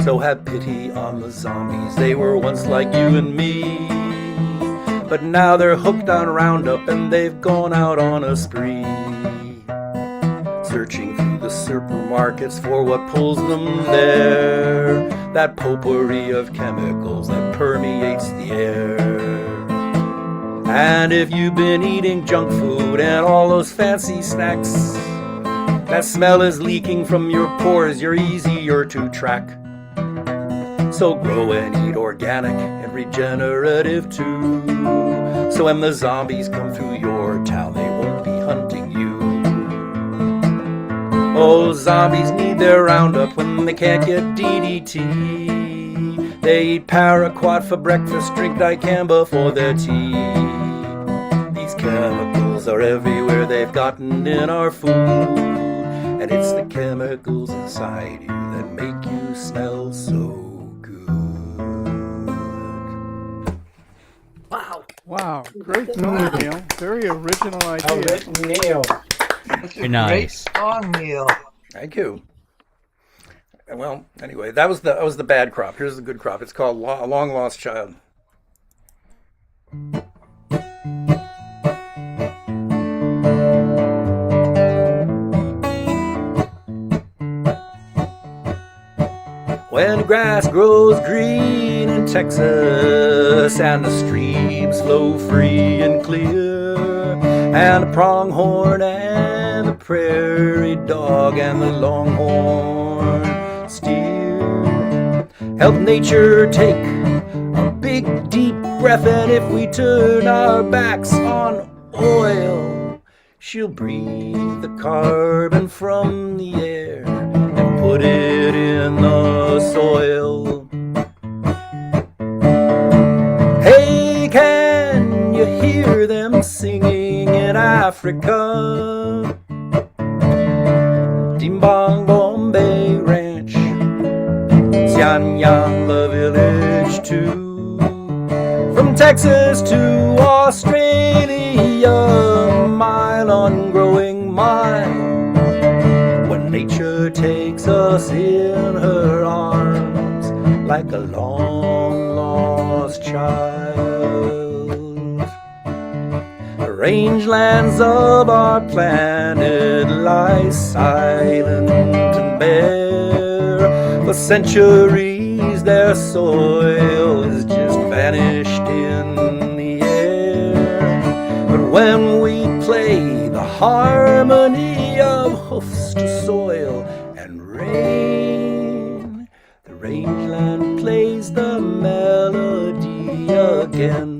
So have pity on the zombies, they were once like you and me. But now they're hooked on Roundup and they've gone out on a spree, searching through the supermarkets for what pulls them there, that potpourri of chemicals that permeates the air. And if you've been eating junk food and all those fancy snacks, that smell is leaking from your pores, you're easier to track. So grow and eat organic and regenerative too, so when the zombies come through your town, they won't be hunting you. Oh, zombies need their Roundup when they can't get DDT. They eat paraquat for breakfast, drink dicamba for their tea. These chemicals are everywhere, they've gotten in our food. And it's the chemicals inside you that make you smell so good. Wow. Wow, great song, Neil. Very original idea. That's a Very nice. great song, Neil. Thank you. Well, anyway, that was the bad crop. Here's the good crop. It's called A Long Lost Child. When the grass grows green in Texas and the streams flow free and clear, and the pronghorn and the prairie dog and the longhorn steer help nature take a big deep breath, and if we turn our backs on oil, she'll breathe the carbon from the air and put it in the soil. Hey, can you hear them singing in Africa? Timbang Bombay Ranch, Xianyang the village too. From Texas to Australia, mile on growing mile. When nature takes us in her arms like a long lost child. The rangelands of our planet lie silent and bare. For centuries their soil is just vanished in the air. But when we play the harmony of hoofs to soil and rain, the rangeland plays the melody again.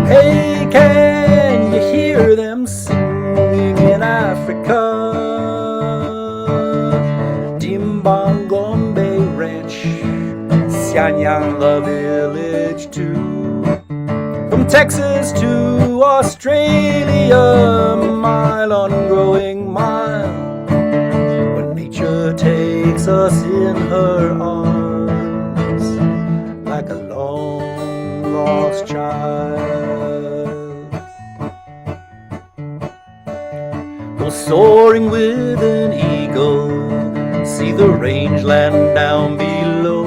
Hey, can you hear them singing in Africa? Timbang Bombay Ranch, Xianyang the village too. From Texas to Australia, mile on growing mile. When nature takes us in her arms like a long lost child. Go soaring with an eagle, see the rangeland down below,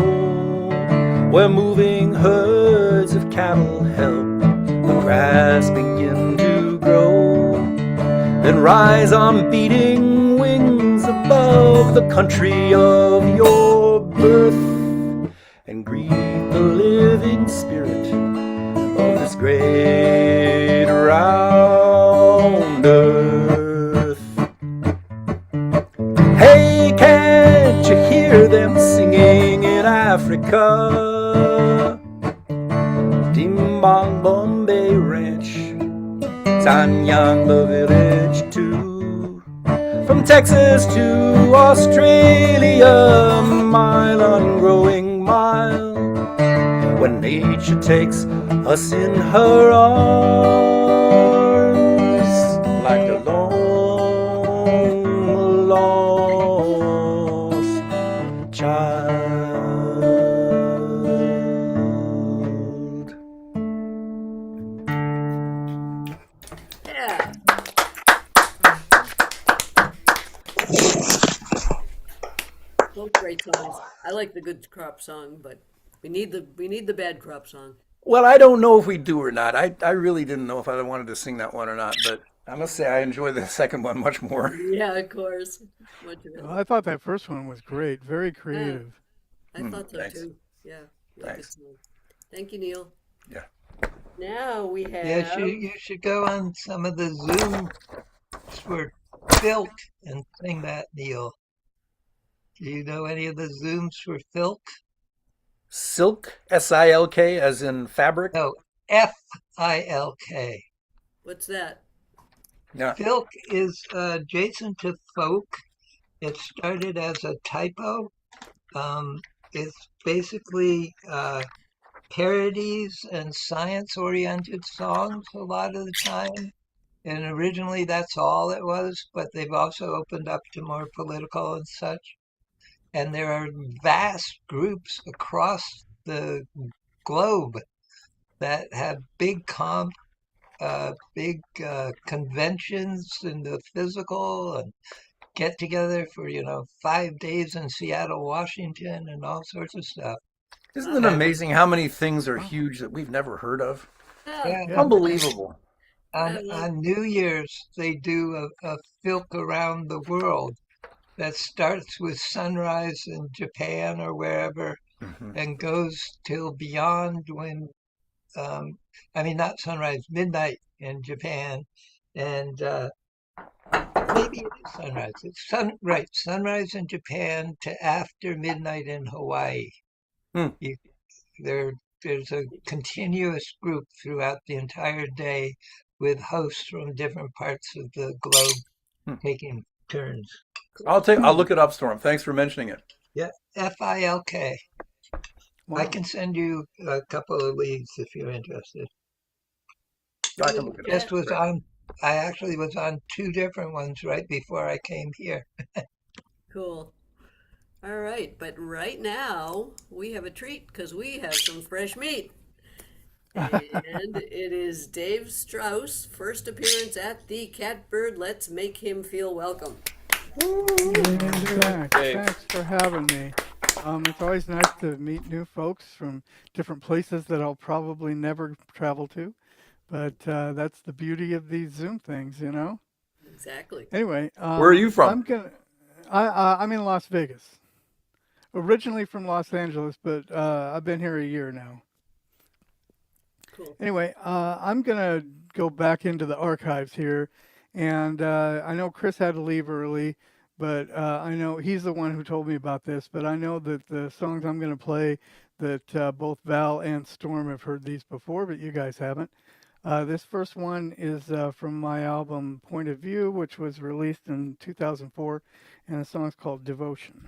where moving herds of cattle help the grass begin to grow. Then rise on beating wings above the country of your birth and greet the living spirit of this great round earth. Hey, can't you hear them singing in Africa? Timbang Bombay Ranch, Sanyang the village too. From Texas to Australia, mile on growing mile. When nature takes us in her arms like a long lost child. Yeah. Both great songs. I like the good crop song, but we need the bad crop song. Well, I don't know if we do or not. I really didn't know if I wanted to sing that one or not, but I must say I enjoy the second one much more. Yeah, of course. Much of it. Well, I thought that first one was great. Very Yeah, creative. I thought so Thanks. too. Yeah, really good Thanks. song. Thank you, Neil. Yeah. Now we Yes, have. you should go on some of the Zooms for Filk and sing that, Neil. Do you know any of the Zooms for Filk? Silk, S-I-L-K, as in fabric. No, Filk. What's that? Yeah. Filk is adjacent to folk, It started as a typo. It's basically parodies and science-oriented songs a lot of the time. And originally that's all it was, but they've also opened up to more political and such. And there are vast groups across the globe that have big conventions in the physical and get together for 5 days in Seattle, Washington, and all sorts of stuff. Isn't it amazing how many things are huge that we've never heard of? Yeah. Yeah. Yeah. Unbelievable. On New Year's, they do a filk around the world that starts with sunrise in Japan or wherever and goes till beyond I mean, not sunrise, midnight in Japan. And maybe it is sunrise. It's right, sunrise in Japan to after midnight in Hawaii. Hmm. You, there's a continuous group throughout the entire day with hosts from different parts of the globe taking turns. I'll look it up, Storm. Thanks for mentioning it. Yeah, FILK. Wow. I can send you a couple of leads if you're interested. I can look it up. I actually was on 2 different ones right before I came here. Cool. All right, but right now we have a treat because we have some fresh meat. And it is Dave Strauss' first appearance at the Catbird. Let's make him feel welcome. Thanks for having me. It's always nice to meet new folks from different places that I'll probably never travel to. But that's the beauty of these Zoom things, you know? Exactly. Anyway. Where are you from? I'm in Las Vegas. Originally from Los Angeles, but I've been here a year now. Cool. Anyway, I'm going to go back into the archives here. And I know Chris had to leave early, but I know he's the one who told me about this. But I know that the songs I'm going to play, that both Val and Storm have heard these before, but you guys haven't. This first one is from my album Point of View, which was released in 2004, and the song's called Devotion.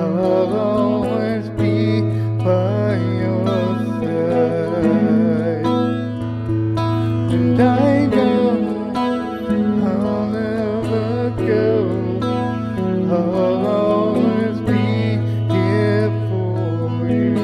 I'll always be by your side. and I know I'll never go. I'll always be here for you.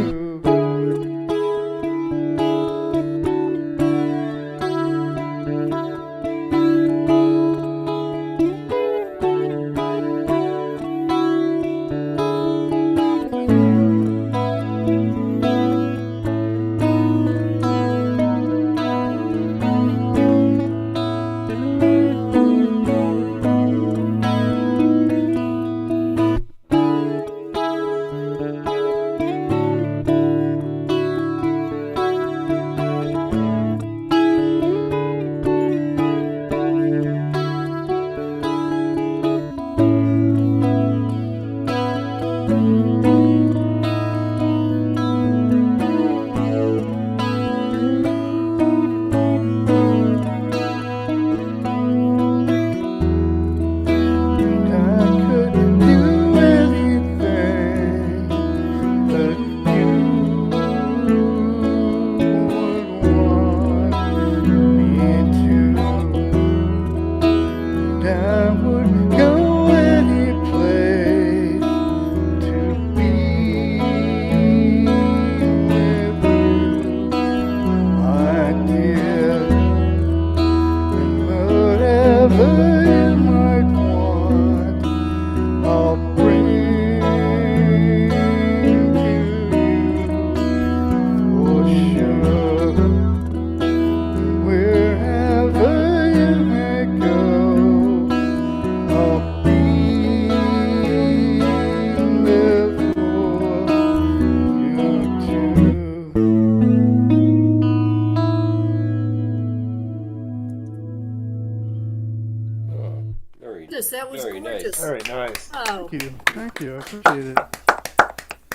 Goodness, that was Very nice. gorgeous. Very nice. Wow. Thank you. Thank you. I appreciate it.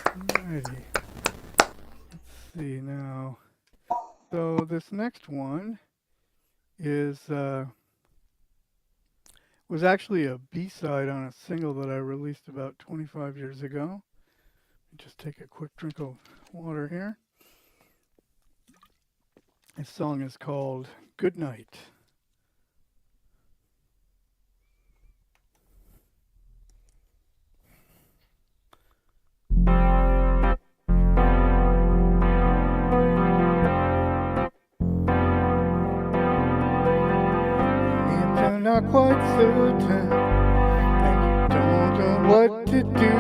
Alrighty. Let's see now. So this next one is was actually a B-side on a single that I released about 25 years ago. Just take a quick drink of water here. This song is called Good Night. You're not quite certain and you don't know what to do.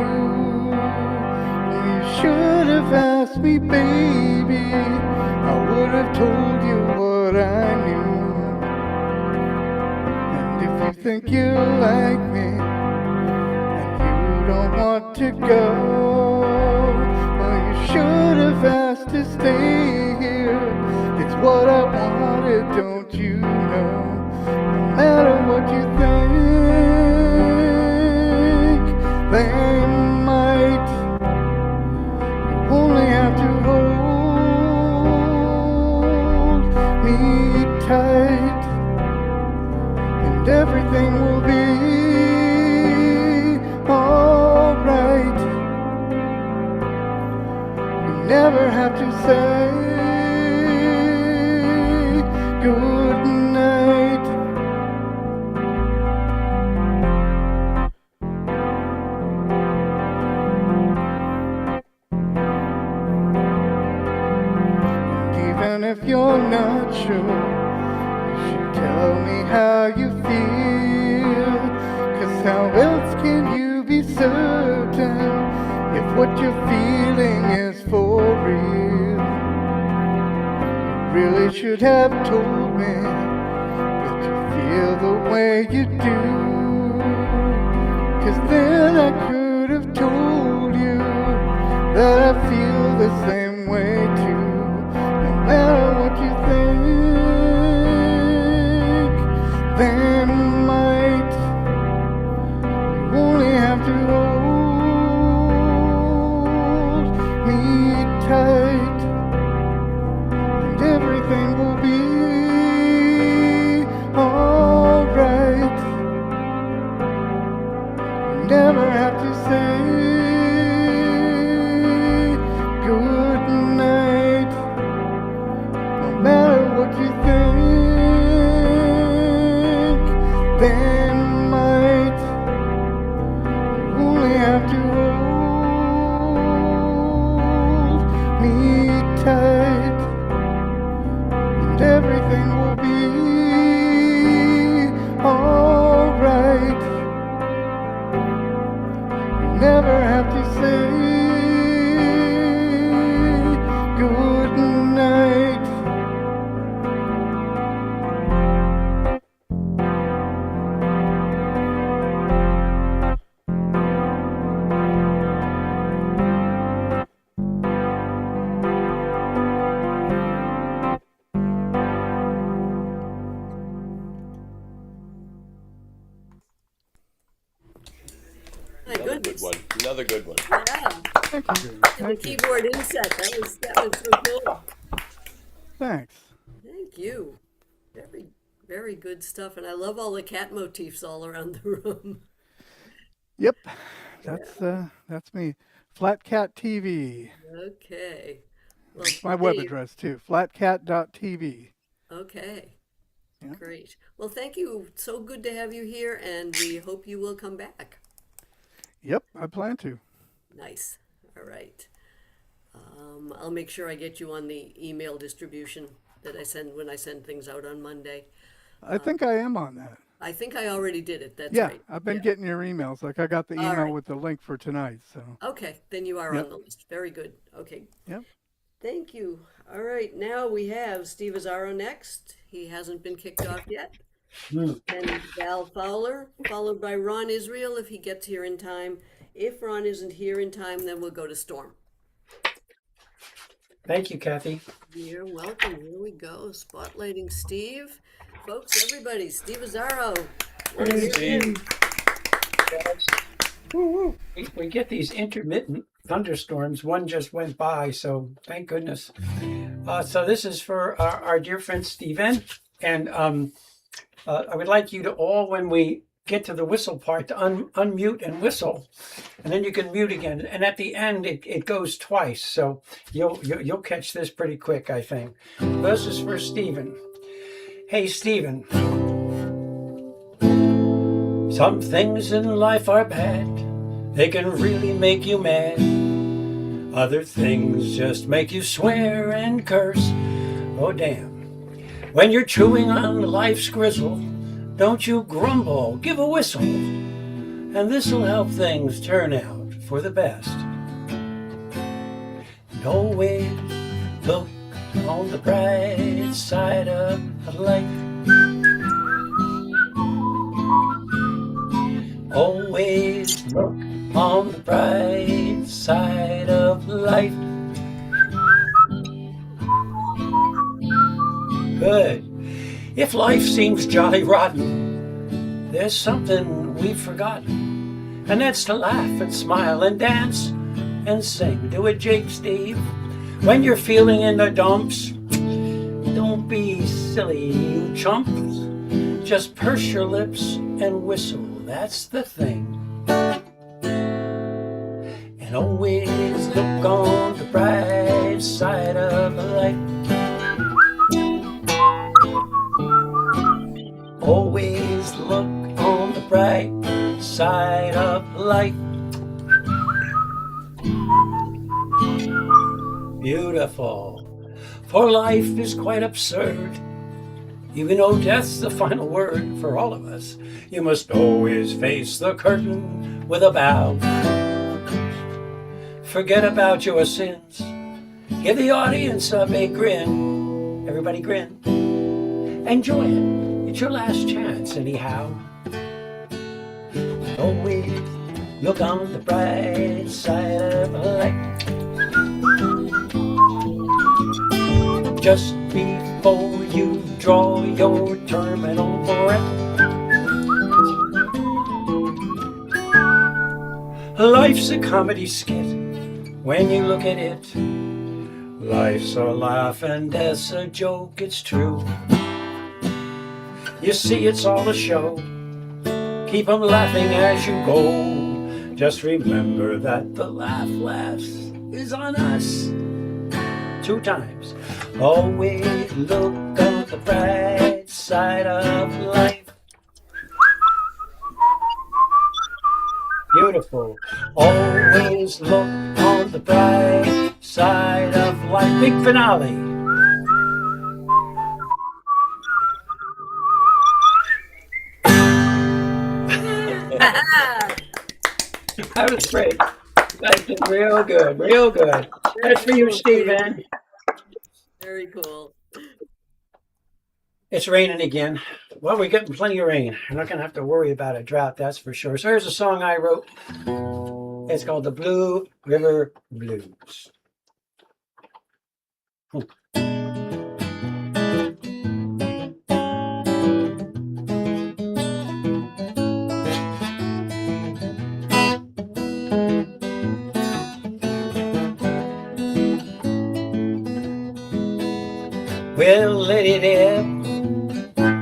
You should have asked me, baby. I would have told you what I knew. And if you think you like me and you don't want to go, well, you should have asked to stay here. It's what I wanted, don't you know? No matter what you think, they might. You only have to hold me tight, and everything will be alright. You never have to say good night. Even if you're not sure, you should tell me how you feel. 'Cause how else can you be certain if what you're feeling is for real? You really should have told me that you feel the way you do. 'Cause then I could have told you that I feel the same way too. No matter what you think, they might. You only have to hold me tight, and everything will be alright. You never have to say good night. Another good one. Yeah. Thank you. And the Thank you. keyboard inset. That was so cool. Thanks. Thank you. Very, very good stuff. And I love all the cat motifs all around the room. Yep. That's me. Flat Cat TV. Okay. Well, It's my web Dave, address too. Flatcat.tv. okay. Yeah. Great. Well, thank you. So good to have you here, and we hope you will come back. Yep, I plan to. Nice. All right. I'll make sure I get you on the email distribution that I send when I send things out on Monday. I think I am on that. I think I already did it. That's Yeah, right. I've been Yeah. getting your emails. Like I got the All email right. with the link for tonight. So Okay, then you are Yep. on the list. Very good. Okay. yep. Thank you. All right, now we have Steve Azzaro next. He hasn't been kicked off yet. And Val Fowler, followed by Ron Israel if he gets here in time. If Ron isn't here in time, then we'll go to Storm. Thank you, Kathy. You're welcome. Here we go. Spotlighting Steve. Folks, everybody, Steve Azzaro. Hey, Steve. We get these intermittent thunderstorms. One just went by, so thank goodness. So this is for our dear friend Steven. And I would like you to all, when we get to the whistle part, to unmute and whistle. And then you can mute again. And at the end, it goes twice. So you'll catch this pretty quick, I think. This is for Steven. Hey, Steven. Some things in life are bad. They can really make you mad. Other things just make you swear and curse. Oh, damn. When you're chewing on life's grizzle, don't you grumble, give a whistle. And this'll help things turn out for the best. And always look on the bright side of life. Always look on the bright side of life. Good. If life seems jolly rotten, there's something we've forgotten, and that's to laugh and smile and dance and sing. Do it, Jake, Steve. When you're feeling in the dumps, don't be silly, you chumps. Just purse your lips and whistle. That's the thing. And always look on the bright side of life. Always look on the bright side of life. Beautiful. For life is quite absurd. Even though death's the final word for all of us, you must always face the curtain with a bow. Forget about your sins. Give the audience a big grin. Everybody grin. Enjoy it. It's your last chance anyhow. Always look on the bright side of life. Just before you draw your terminal breath, life's a comedy skit when you look at it. Life's a laugh and death's a joke, it's true. You see, it's all a show. Keep 'em laughing as you go. Just remember that the laugh laughs is on us. 2 times. Always look on the bright side of life. Beautiful. Always look on the bright side of life. Big finale. That was great. That did real good, real good. That's for you, Steven. Very cool. It's raining again. Well, we're getting plenty of rain. We're not going to have to worry about a drought, that's for sure. So here's a song I wrote. It's called The Blue River Blues.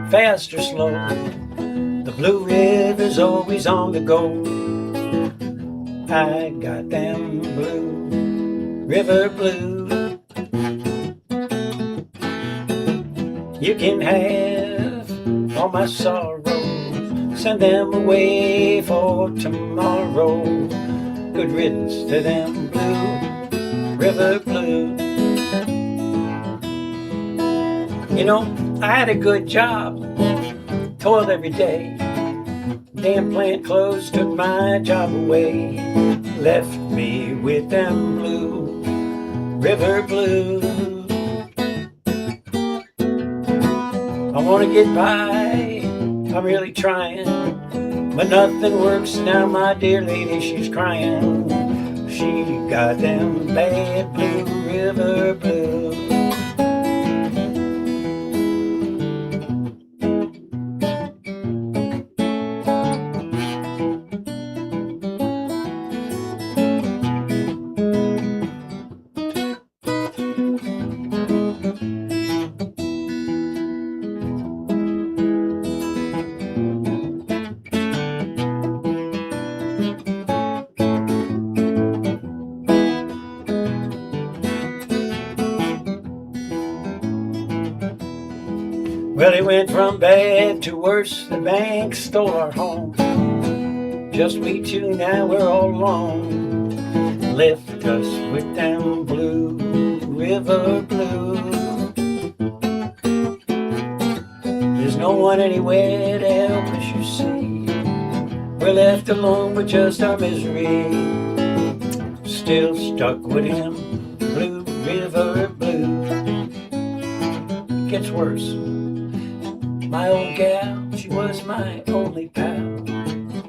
fast or slow. The Blue River's always on the go. I got them blue river blues. You can have all my sorrows, send them away for tomorrow. Good riddance to them blue river blues. You know, I had a good job, toiled every day. Damn plant closed, took my job away, left me with them blue river blues. I want to get by, I'm really trying, but nothing works now, my dear lady, she's crying. She got them bad blue river blues. Well, it went from bad to worse. The bank stole our home. Just we two, now we're all alone. Left us with them blue river blues. There's no one anywhere to help us, you see. We're left alone with just our misery. Still stuck with him, blue river blues. Gets worse. My old gal, she was my only pal.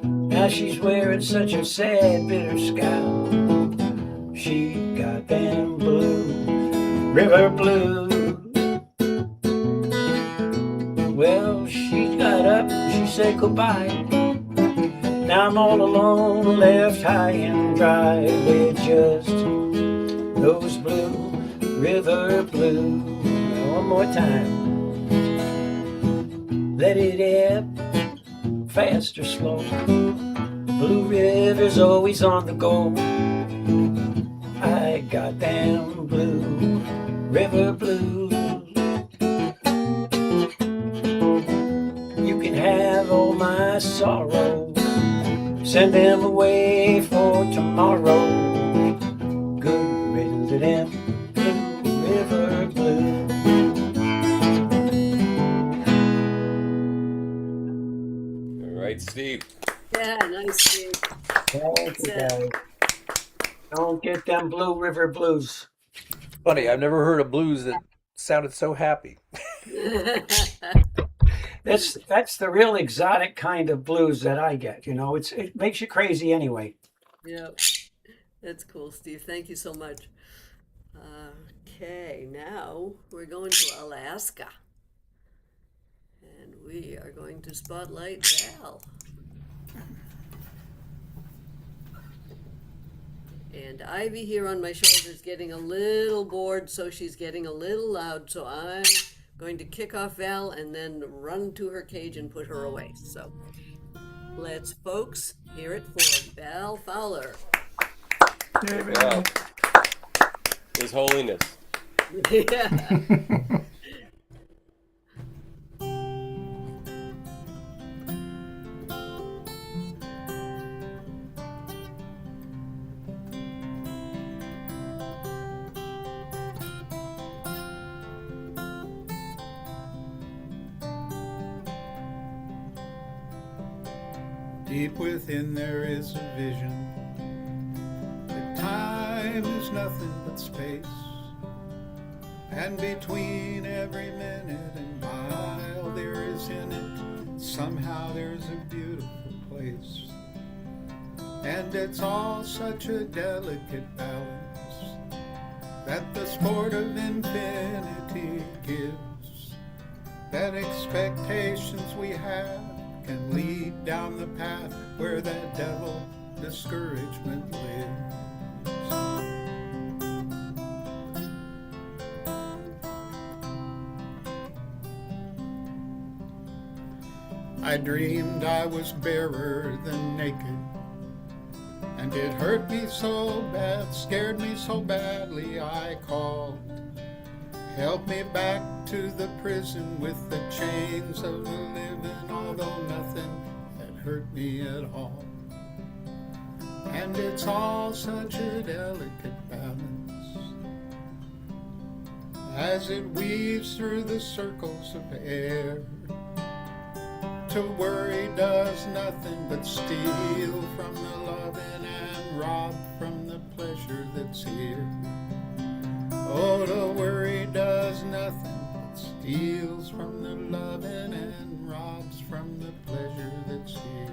Now she's wearing such a sad, bitter scowl. She got them blue river blues. Well, she got up, she said goodbye. Now I'm all alone, left high and dry with just those blue river blues. One more time. Let it ebb, fast or slow. Blue River's always on the go. I got them blue river blues. You can have all my sorrow, send them away for tomorrow. Good riddance to them blue river blues. Right, Steve. Yeah, nice, Steve. Thank you, guys. Don't get them blue river blues. Funny, I've never heard a blues that sounded so happy. That's the real exotic kind of blues that I get. You know, it makes you crazy anyway. Yep. That's cool, Steve. Thank you so much. Okay, now we're going to Alaska. And we are going to spotlight Val. And Ivy here on my shoulder is getting a little bored, so she's getting a little loud. So I'm going to kick off Val and then run to her cage and put her away. So let's, folks, hear it for Val Fowler. Well, His Holiness. Yeah. Deep within there is a vision that time is nothing but space, and between every minute and mile there is in it somehow there's a beautiful place, and it's all such a delicate balance that the sport of infinity gives, that expectations we have can lead down the path where that devil discouragement lives. I dreamed I was barer than naked, and it hurt me so bad, scared me so badly, I called. Help me back to the prison with the chains of the living, although nothing had hurt me at all. And it's all such a delicate balance as it weaves through the circles of air. To worry does nothing but steal from the loving and rob from the pleasure that's here. Oh, to worry does nothing but steals from the loving and robs from the pleasure that's here.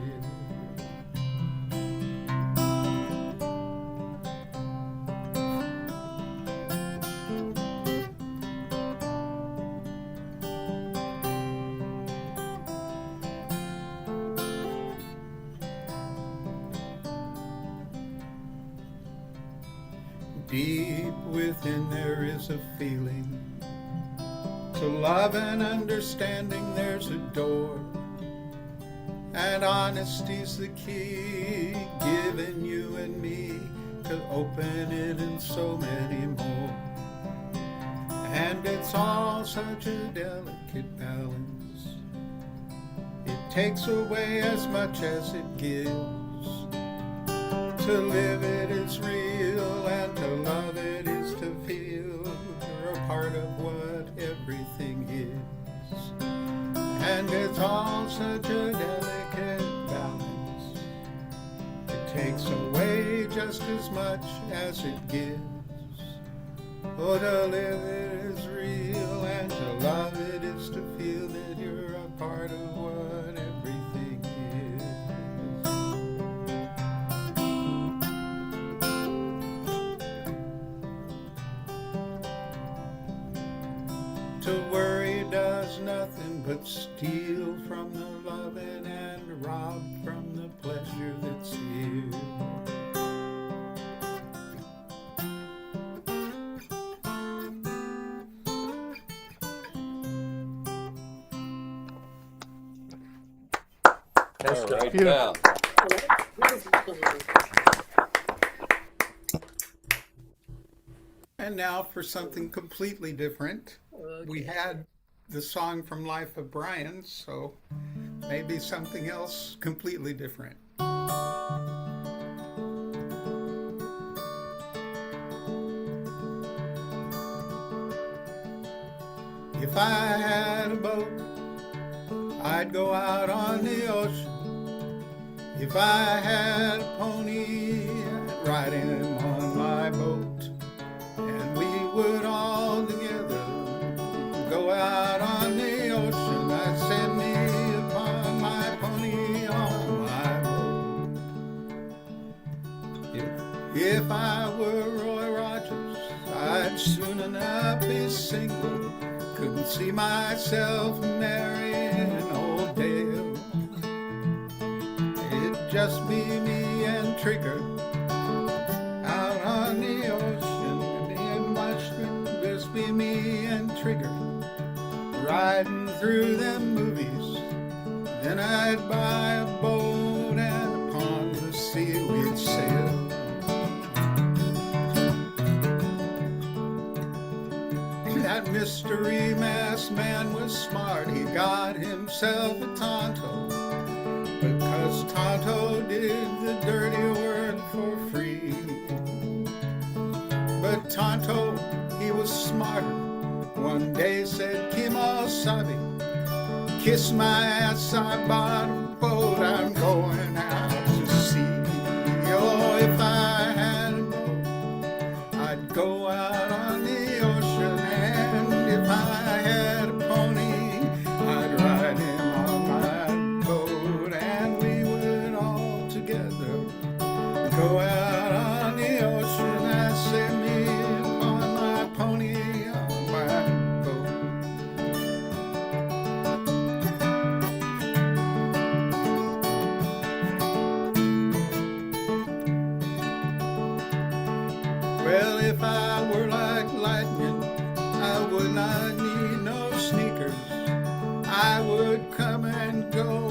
Deep within there is a feeling. To love and understanding there's a door. And honesty's the key, given you and me to open it and so many more. And it's all such a delicate balance. It takes away as much as it gives. To live it is real, and to love it is to feel you're a part of what everything is. And it's all such a delicate balance. It takes away just as much as it gives. Oh, to live it is real, and to love it is to feel that you're a part of what everything is. To worry does nothing but steal from the loving and rob from the pleasure that's here. All right, Beautiful. And now for something completely different. We had the song from Life of Brian, so maybe something else completely different. If I had a boat, I'd go out on the ocean. If I had a pony, I'd ride him on my boat. And we would all together go out on the ocean. I'd set me upon my pony on my boat. If I were Roy Rogers, I'd soon enough be single. Couldn't see myself marrying old Dale. It'd just be me and Trigger out on the ocean. It'd be much, just be me and Trigger riding through them movies. Then I'd buy a boat and upon the sea we'd sail. That mystery masked man was smart. He got himself a Tonto, because Tonto did the dirty work for free. But Tonto, he was smarter. One day said, Kimosabi, kiss my ass, I bought a boat, I'm going out to sea. Oh, if I had a boat, I'd go out on the ocean. If I had a pony, I'd ride him on my boat, and we would all together go out on the ocean. I said me on my pony on my boat. Well, if I were like lightning, I would not need no sneakers. I would come and go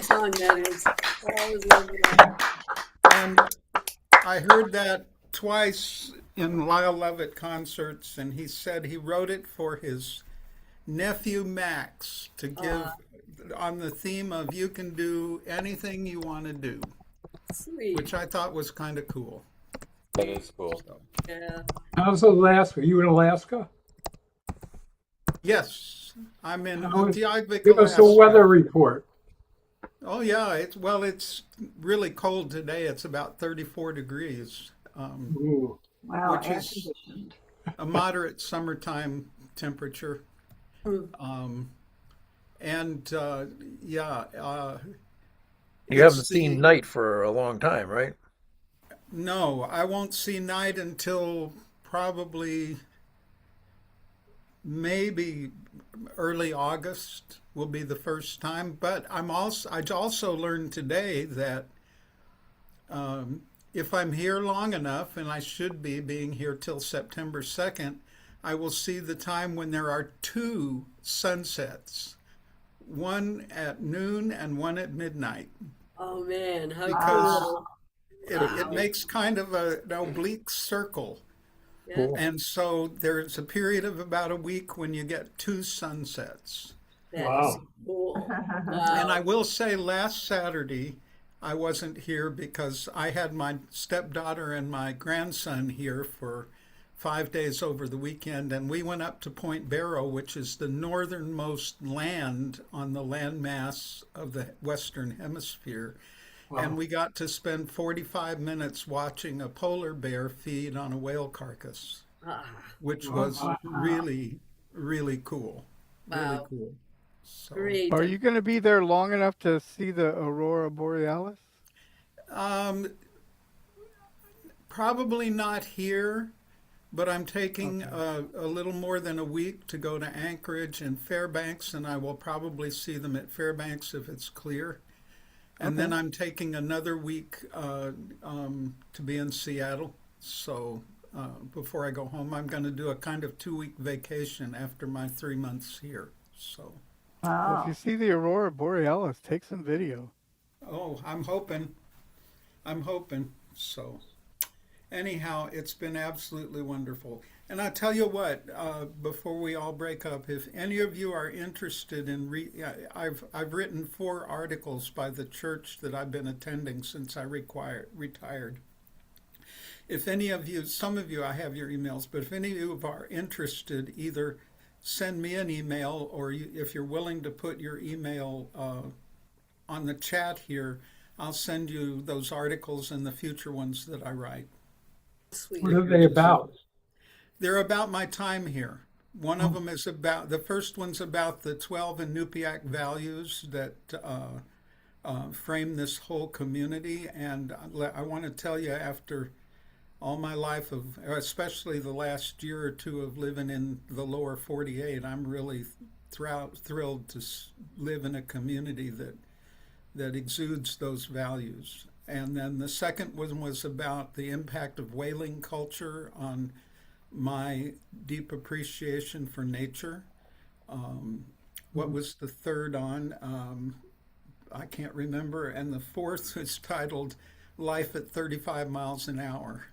song that is. I always love that. And I heard that twice in Lyle Lovett concerts, and he said he wrote it for his nephew Max to give on the theme of you can do anything you want to do, Sweet. which I thought was kind of cool. That is cool. Yeah. How's Alaska? You in Alaska? Yes, I'm in Utqiagvik, Give us a Alaska. weather report. Oh yeah, it's really cold today. It's about 34 degrees, Ooh. Wow, which air is conditioned. a moderate summertime temperature. And yeah, You haven't it's seen the night for a long time, right? no, I won't see night until probably maybe early August will be the first time. But I also learned today that if I'm here long enough, and I should be being here till September 2nd, I will see the time when there are two sunsets, one at noon and one at midnight, Oh man, how because cool. it makes kind of an oblique circle. Yeah, And so there's a period of about a week when you get two sunsets. that is Wow. cool. And I Wow. will say last Saturday, I wasn't here because I had my stepdaughter and my grandson here for 5 days over the weekend, and we went up to Point Barrow, which is the northernmost land on the landmass of the Western Hemisphere. And we got to spend 45 minutes watching a polar bear feed on a whale carcass, Ah, which was really, really cool. Really wow. cool. So, Great. Are you going to be there long enough to see the aurora borealis? um, probably not here, but I'm taking a little more than a week to go to Anchorage and Fairbanks, and I will probably see them at Fairbanks if it's clear. And then I'm taking another week to be in Seattle. So before I go home, I'm going to do a kind of 2 week vacation after my 3 months here. So, Well, if you see the aurora borealis, take some video. oh, I'm hoping. I'm hoping. So, anyhow, it's been absolutely wonderful. And I tell you what, before we all break up, if any of you are interested in, I've written 4 articles by the church that I've been attending since I retired. If any of you, some of you, I have your emails, but if any of you are interested, either send me an email, or if you're willing to put your email on the chat here, I'll send you those articles and the future ones that I write. Sweet. What are they about? They're about my time here. One of them is about, the first one's about the 12 Inupiaq values that frame this whole community. And I want to tell you, after all my life of, especially the last year or two of living in the lower 48, I'm really thrilled to live in a community that exudes those values. And then the second one was about the impact of whaling culture on my deep appreciation for nature. What was the third on? I can't remember. And the fourth is titled Life at 35 Miles an Hour.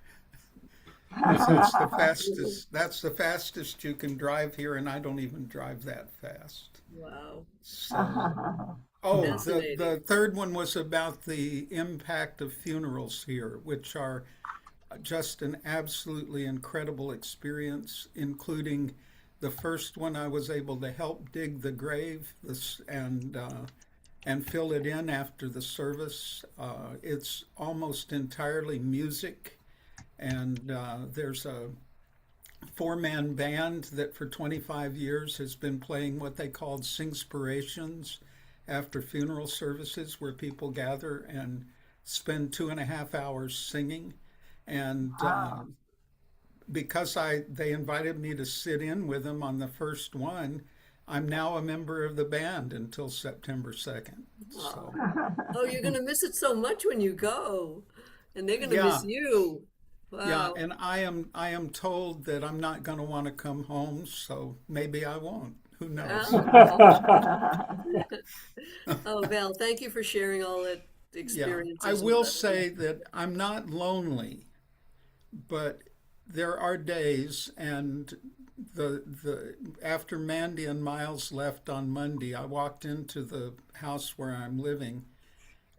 That's the fastest you can drive here, and I don't even drive that fast. Wow. So, oh, Fascinating. the third one was about the impact of funerals here, which are just an absolutely incredible experience, including the first one I was able to help dig the grave and fill it in after the service. It's almost entirely music, and there's a 4-man band that for 25 years has been playing what they called singspirations after funeral services, where people gather and spend 2.5 hours singing. And because they invited me to sit in with them on the first one, I'm now a member of the band until September 2nd. So, Oh, you're gonna miss it so much when you go, and they're gonna yeah, miss you. yeah, Wow. and I am told that I'm not going to want to come home, so maybe I won't. Who knows? Oh, Val, thank you for sharing all that Yeah, experiences I with will us. say that I'm not lonely, but there are days, and the after Mandy and Miles left on Monday, I walked into the house where I'm living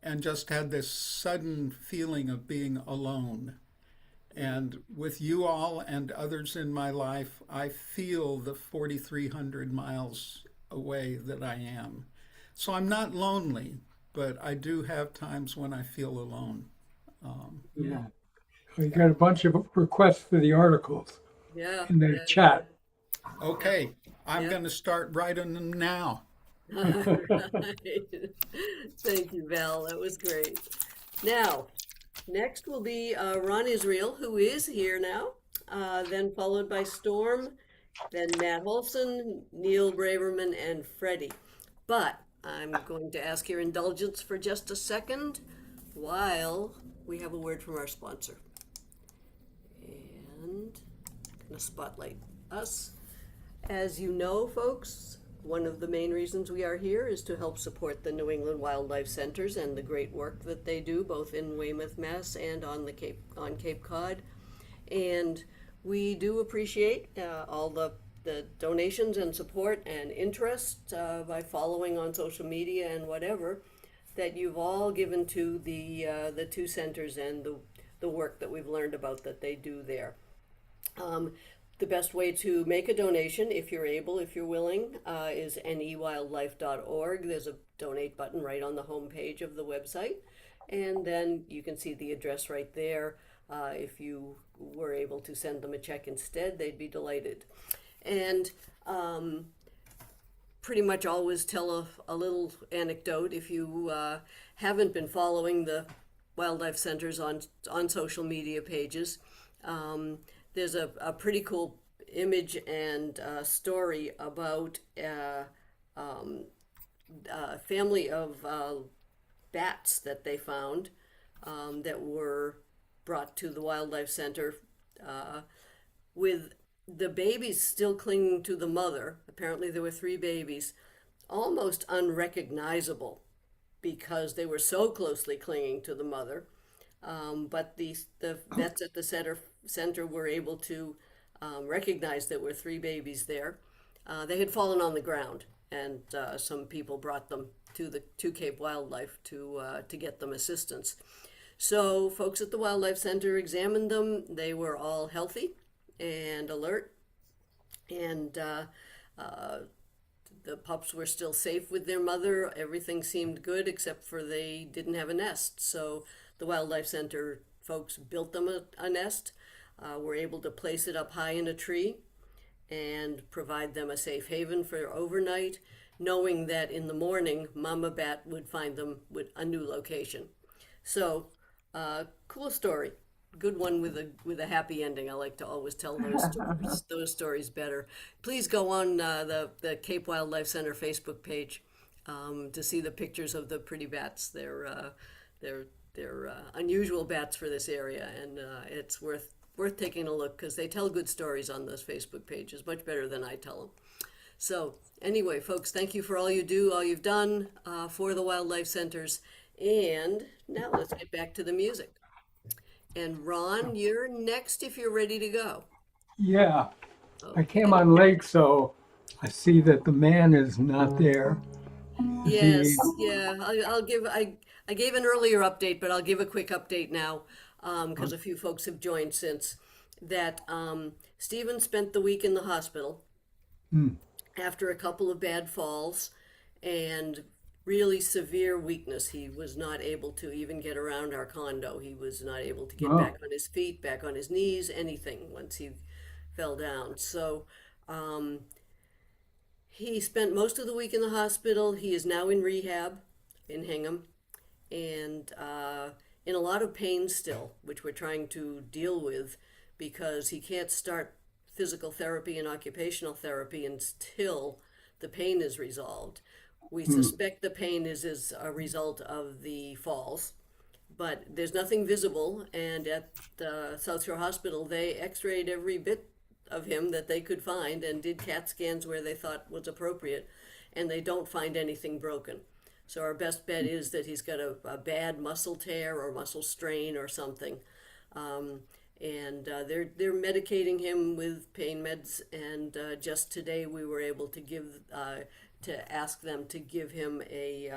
and just had this sudden feeling of being alone. And with you all and others in my life, I feel the 4,300 miles away that I am. So I'm not lonely, but I do have times when I feel alone. Yeah. We got a bunch of requests for the articles Yeah, in the yeah, yeah. chat. Okay, I'm Yeah. going to start writing them now. All right. Thank you, Val. That was great. Now, next will be Ron Israel, who is here now, then followed by Storm, then Matt Olson, Neil Braverman, and Freddie. But I'm going to ask your indulgence for just a second while we have a word from our sponsor. And I'm going to spotlight us. As you know, folks, one of the main reasons we are here is to help support the New England Wildlife Centers and the great work that they do, both in Weymouth, Mass, and on Cape Cod. And we do appreciate all the donations and support and interest by following on social media and whatever that you've all given to the two centers and the work that we've learned about that they do there. The best way to make a donation, if you're able, if you're willing, is newildlife.org. There's a donate button right on the home page of the website. And then you can see the address right there. If you were able to send them a check instead, they'd be delighted. And pretty much always tell a little anecdote if you haven't been following the wildlife centers on social media pages. There's a pretty cool image and story about a family of bats that they found that were brought to the wildlife center with the babies still clinging to the mother. Apparently there were 3 babies, almost unrecognizable because they were so closely clinging to the mother. But the vets at the center were able to recognize there were 3 babies there. They had fallen on the ground, and some people brought them to Cape Wildlife to get them assistance. So folks at the Wildlife Center examined them. They were all healthy and alert, and the pups were still safe with their mother. Everything seemed good except for they didn't have a nest. So the Wildlife Center folks built them a nest, were able to place it up high in a tree and provide them a safe haven for overnight, knowing that in the morning Mama Bat would find them with a new location. So, cool story. Good one with a happy ending. I like to always tell those stories better. Please go on the Cape Wildlife Center Facebook page to see the pictures of the pretty bats. They're unusual bats for this area, and it's worth taking a look because they tell good stories on those Facebook pages, much better than I tell them. So anyway, folks, thank you for all you do, all you've done for the wildlife centers. And now let's get back to the music. And Ron, you're next if you're ready to go. Yeah, I came Okay. on late, so I see that the man is not there. Yes, yeah. I gave an earlier update, but I'll give a quick update now because a few folks have joined since that. Stephen spent the week in the hospital after a couple of bad falls and really severe weakness. He was not able to even get around our condo. He was not able to get back on his feet, back on his knees, anything once he fell down. So he spent most of the week in the hospital. He is now in rehab in Hingham and in a lot of pain still, which we're trying to deal with because he can't start physical therapy and occupational therapy until the pain is resolved. We suspect the pain is a result of the falls, but there's nothing visible. And at the South Shore Hospital, they x-rayed every bit of him that they could find and did CAT scans where they thought was appropriate, and they don't find anything broken. So our best bet is that he's got a bad muscle tear or muscle strain or something. They're medicating him with pain meds, and just today we were able to ask them to give him a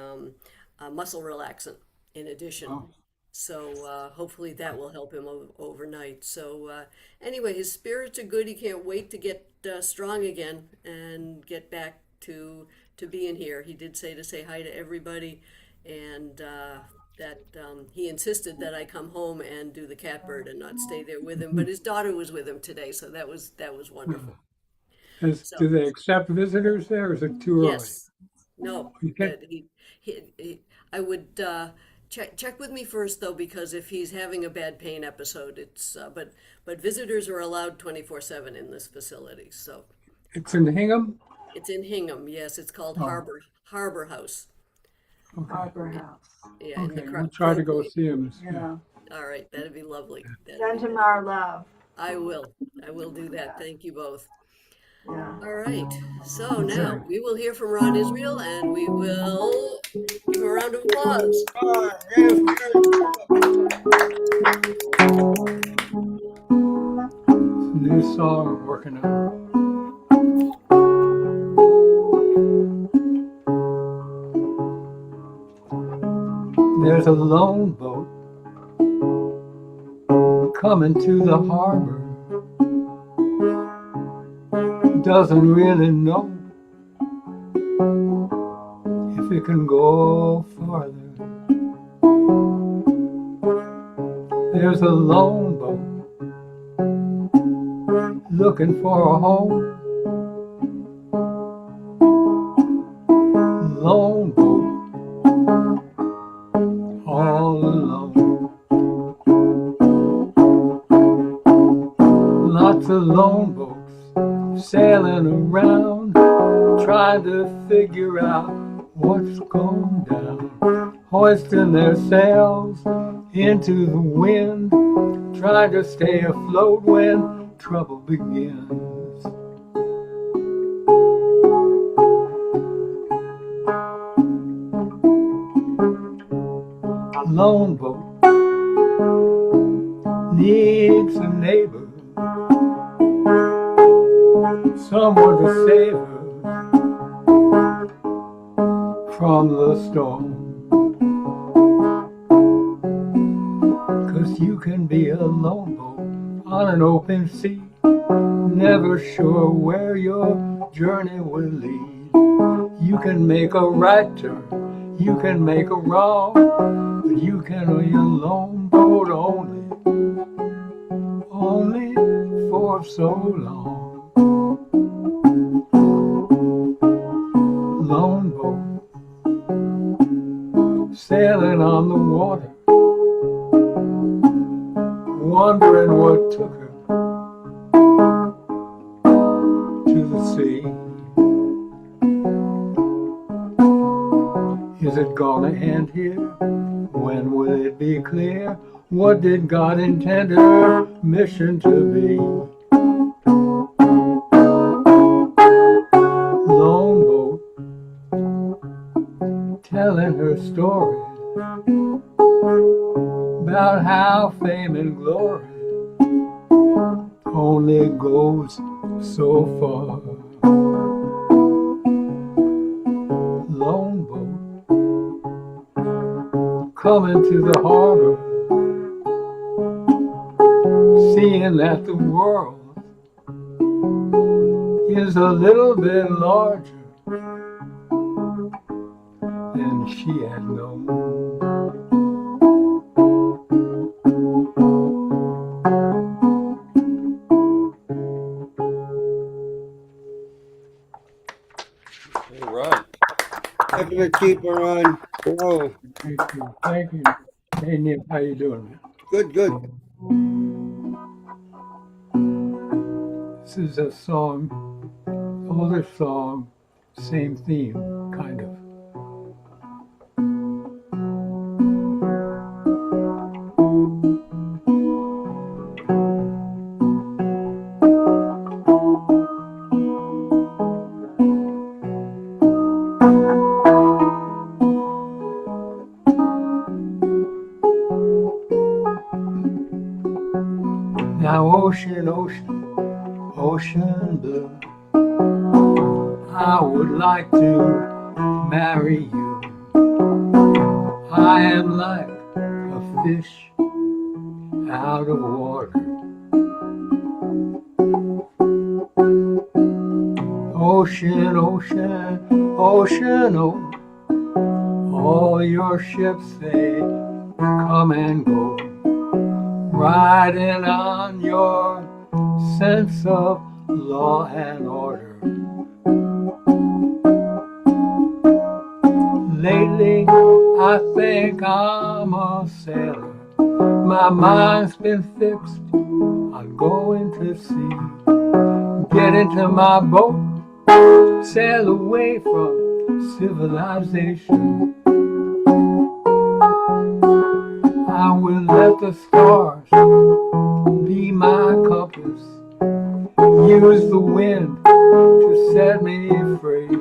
muscle relaxant in addition. Oh. So hopefully that will help him overnight. So anyway, his spirits are good. He can't wait to get strong again and get back to being here. He did say hi to everybody, and that he insisted that I come home and do the Catbird and not stay there with him. But his daughter was with him today, so that was wonderful. Do So they accept visitors there, or is it too early? yes, no, Okay. that I would check with me first though, because if he's having a bad pain episode, it's but visitors are allowed 24/7 in this facility. So It's in Hingham? it's in Hingham. Yes, it's called Oh. Harbor House. Okay. Harbor House. Yeah, in the Okay, we'll try to go Croquet. see him. Yeah. All right, that'd be lovely. Send him our love. I will. I will do that. Thank you both. Yeah. All right. So now we will hear from Ron Israel, and we will give him a round of applause. New song I'm working on. There's a lone boat coming to the harbor. Doesn't really know if it can go farther. There's a lone boat looking for a home. Lone boat, all alone. Lots of lone boats sailing around, trying to figure out what's going down. Hoisting their sails into the wind, trying to stay afloat when trouble begins. Lone boat needs a neighbor, someone to save her from the storm. 'Cause you can be a lone boat on an open sea, never sure where your journey will lead. You can make a right turn, you can make a wrong, but you can be a lone boat only for so long. Lone boat, sailing on the water, wondering what took her to the sea. Is it gonna end here? When will it be clear? What did God intend her mission to be? Lone boat, telling her story about how fame and glory only goes so far. Lone boat, coming to the harbor, seeing that the world is a little bit larger than she had known. Hey, Ron. I'm gonna keep her on. Oh, Thank you. Thank you. Hey, Neil, how you doing, man? good, good. This is a song, older song, same theme, kind of. Ocean, ocean, ocean blue. I would like to marry you. I am like a fish out of water. Ocean, ocean, ocean, oh, all your ships they come and go, riding on your sense of law and order. Lately, I think I'm a sailor. My mind's been fixed on going to sea. Get into my boat, sail away from civilization. I will let the stars be my compass, use the wind to set me free.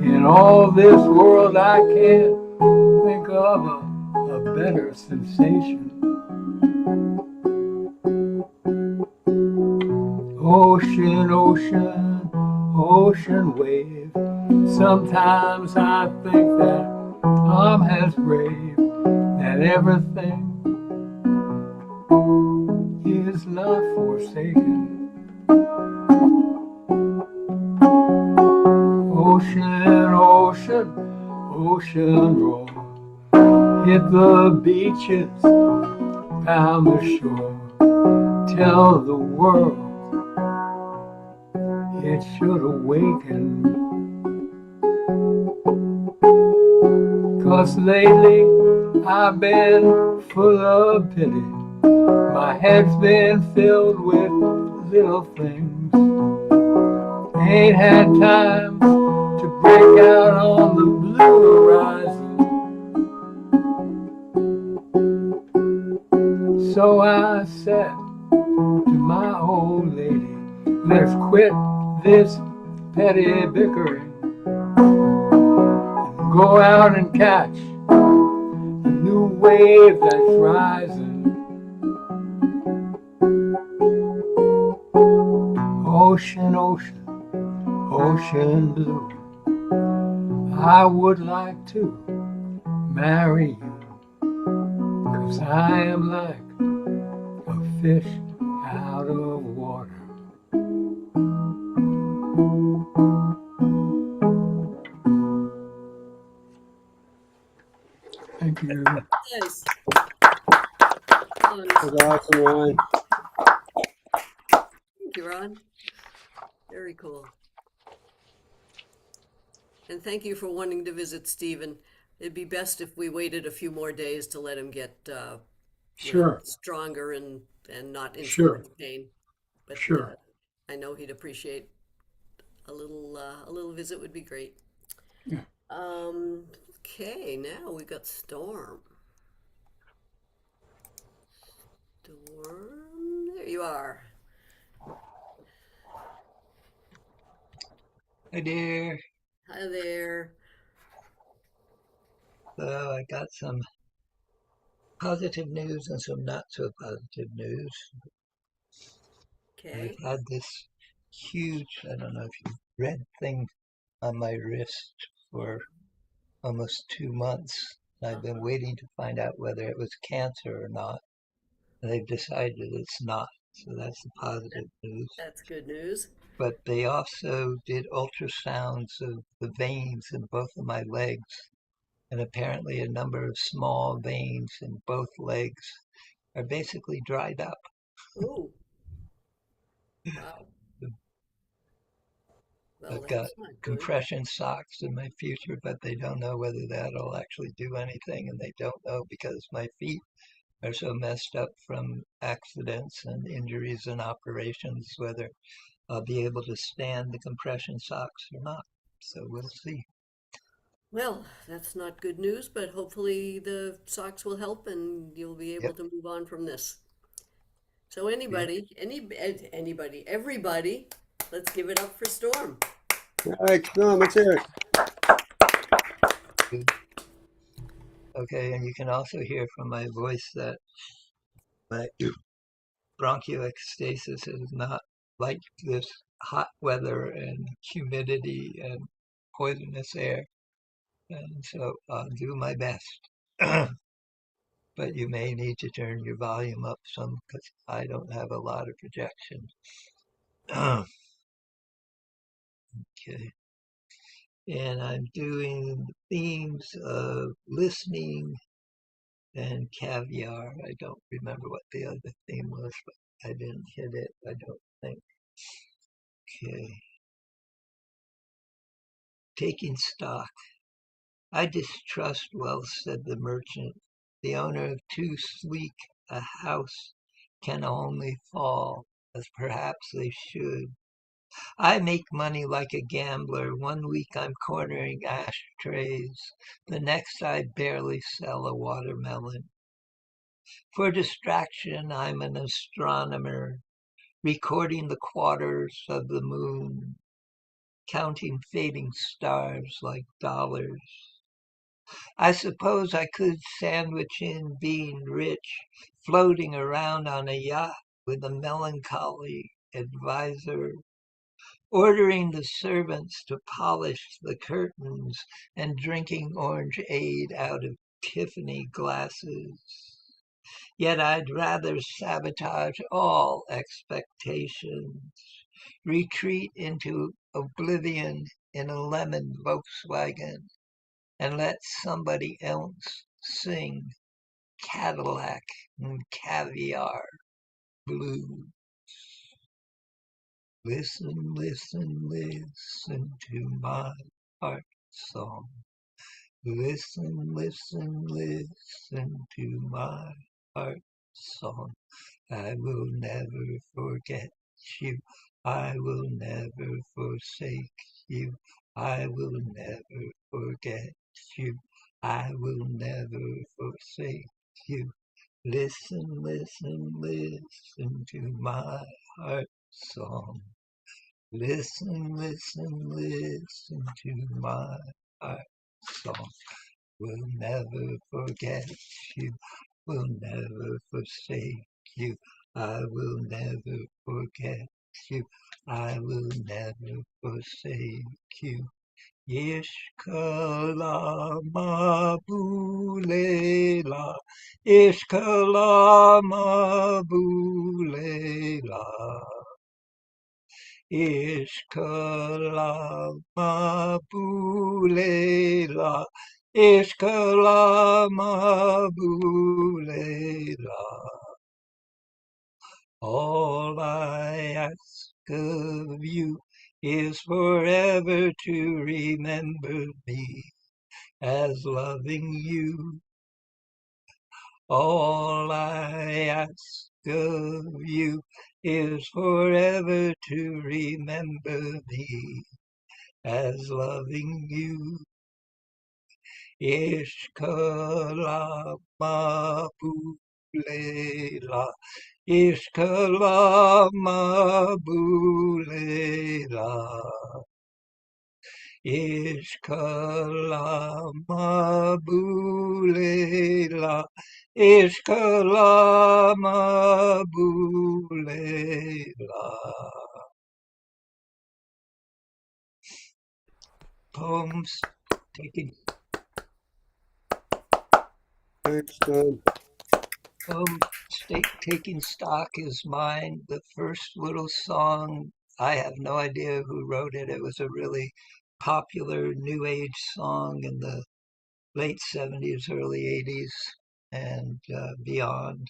In all this world I can't think of a better sensation. Ocean, ocean, ocean wave. Sometimes I think that I'm as brave, that everything is not forsaken. Ocean, ocean, ocean roll. Hit the beaches, pound the shore. Tell the world it should awaken. 'Cause lately I've been full of pity. My head's been filled with little things. Ain't had time to break out on the blue horizon. So I said to my old lady, let's quit this petty bickering. Go out and catch the new wave that's rising. Ocean, ocean, ocean blue. I would like to marry you. 'Cause I am like a fish out of water. Thank you. Nice. That was awesome, Ron. Thank you, Ron. Very cool. And thank you for wanting to visit Stephen. It'd be best if we waited a few more days to let him get Sure. stronger and not in so Sure. much pain. But Sure. I know he'd appreciate a little visit would be great. Yeah. Okay, now we got Storm. Storm, there you are. Hi dear. Hi there. So I got some positive news and some not so positive news. Okay. I've had this huge, I don't know if you've red thing on my wrist for almost 2 months. I've been waiting to find out whether it was cancer or not. And they've decided it's not. So that's the positive news. That's good news. But they also did ultrasounds of the veins in both of my legs. And apparently a number of small veins in both legs are basically dried up. Ooh. Wow. Well, I've got that's not good. compression socks in my future, but they don't know whether that'll actually do anything. And they don't know because my feet are so messed up from accidents and injuries and operations, whether I'll be able to stand the compression socks or not. So we'll see. Well, that's not good news, but hopefully the socks will help and you'll be able Yep. to move on from this. So anybody, everybody, let's give it up for Storm. All right, Storm, let's hear it. Okay, and you can also hear from my voice that my bronchiectasis is not like this hot weather and humidity and poisonous air. And so I'll do my best. But you may need to turn your volume up some because I don't have a lot of projection. Okay. And I'm doing the themes of listening and caviar. I don't remember what the other theme was, but I didn't hit it, I don't think. Okay. Taking stock. I distrust wealth, said the merchant. The owner of too sleek a house can only fall, as perhaps they should. I make money like a gambler. One week I'm cornering ashtrays. The next I barely sell a watermelon. For distraction, I'm an astronomer, recording the quarters of the moon, counting fading stars like dollars. I suppose I could sandwich in being rich, floating around on a yacht with a melancholy advisor, ordering the servants to polish the curtains and drinking orangeade out of Tiffany glasses. Yet I'd rather sabotage all expectations, retreat into oblivion in a lemon Volkswagen, and let somebody else sing Cadillac and Caviar Blues. Listen, listen, listen to my heart song. Listen, listen, listen to my heart song. I will never forget you. I will never forsake you. I will never forget you. I will never forsake you. Listen, listen, listen to my heart song. Listen, listen, listen to my heart song. We'll never forget you. We'll never forsake you. I will never forget you. I will never forsake you. Ishkala mabulela. Ishkala mabulela. Ishkala mabulela. Ishkala mabulela. All I ask of you is forever to remember me as loving you. All I ask of you is forever to remember me as loving you. Ishkala mabulela. Ishkala mabulela. Ishkala mabulela. Ishkala mabulela. Poems taking Thanks, John. taking stock is mine. The first little song, I have no idea who wrote it. It was a really popular new age song in the late 70s, early 80s, and beyond.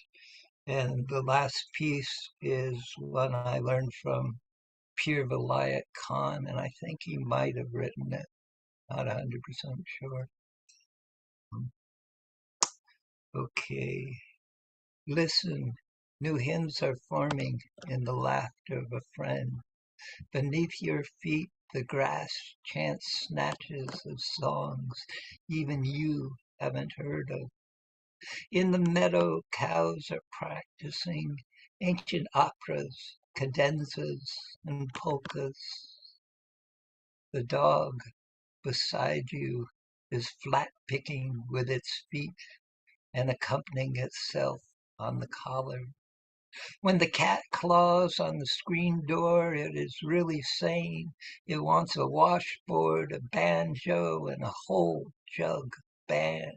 And the last piece is one I learned from Pir Vilayat Khan, and I think he might have written it. Not 100% sure. Okay. Listen, new hymns are forming in the laughter of a friend. Beneath your feet, the grass chants snatches of songs even you haven't heard of. In the meadow, cows are practicing ancient operas, cadenzas, and polkas. The dog beside you is flat picking with its feet and accompanying itself on the collar. When the cat claws on the screen door, it is really saying it wants a washboard, a banjo, and a whole jug band.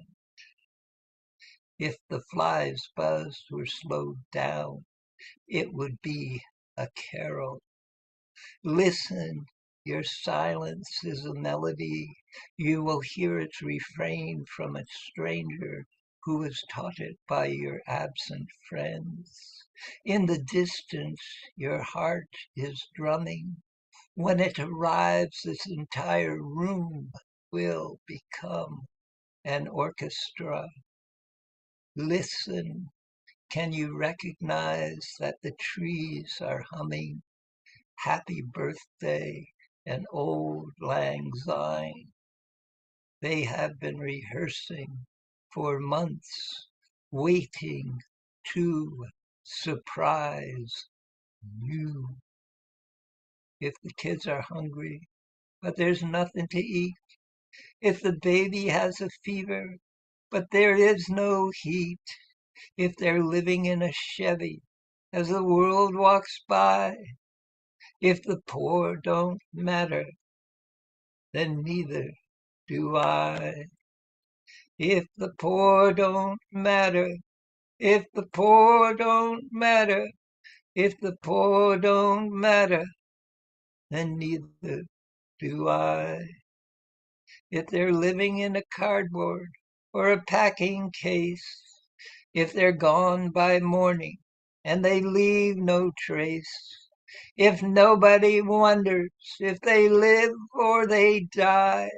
If the flies buzzed or slowed down, it would be a carol. Listen, your silence is a melody. You will hear its refrain from a stranger who was taught it by your absent friends. In the distance, your heart is drumming. When it arrives, this entire room will become an orchestra. Listen, can you recognize that the trees are humming Happy Birthday and Old Lang Syne? They have been rehearsing for months, waiting to surprise you. If the kids are hungry, but there's nothing to eat. If the baby has a fever, but there is no heat. If they're living in a Chevy as the world walks by. If the poor don't matter, then neither do I. If the poor don't matter, if the poor don't matter, if the poor don't matter, then neither do I. If they're living in a cardboard or a packing case, if they're gone by morning and they leave no trace, if nobody wonders if they live or they die,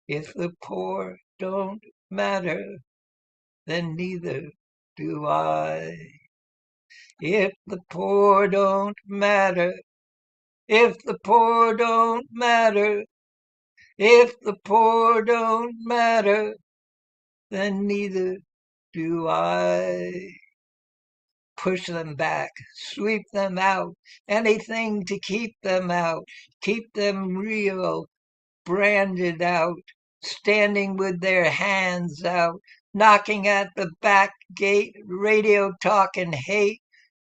if the poor don't matter, then neither do I. If the poor don't matter, if the poor don't matter, if the poor don't matter, then neither do I. Push them back, sweep them out, anything to keep them out, keep them real, branded out, standing with their hands out, knocking at the back gate, radio talking hate.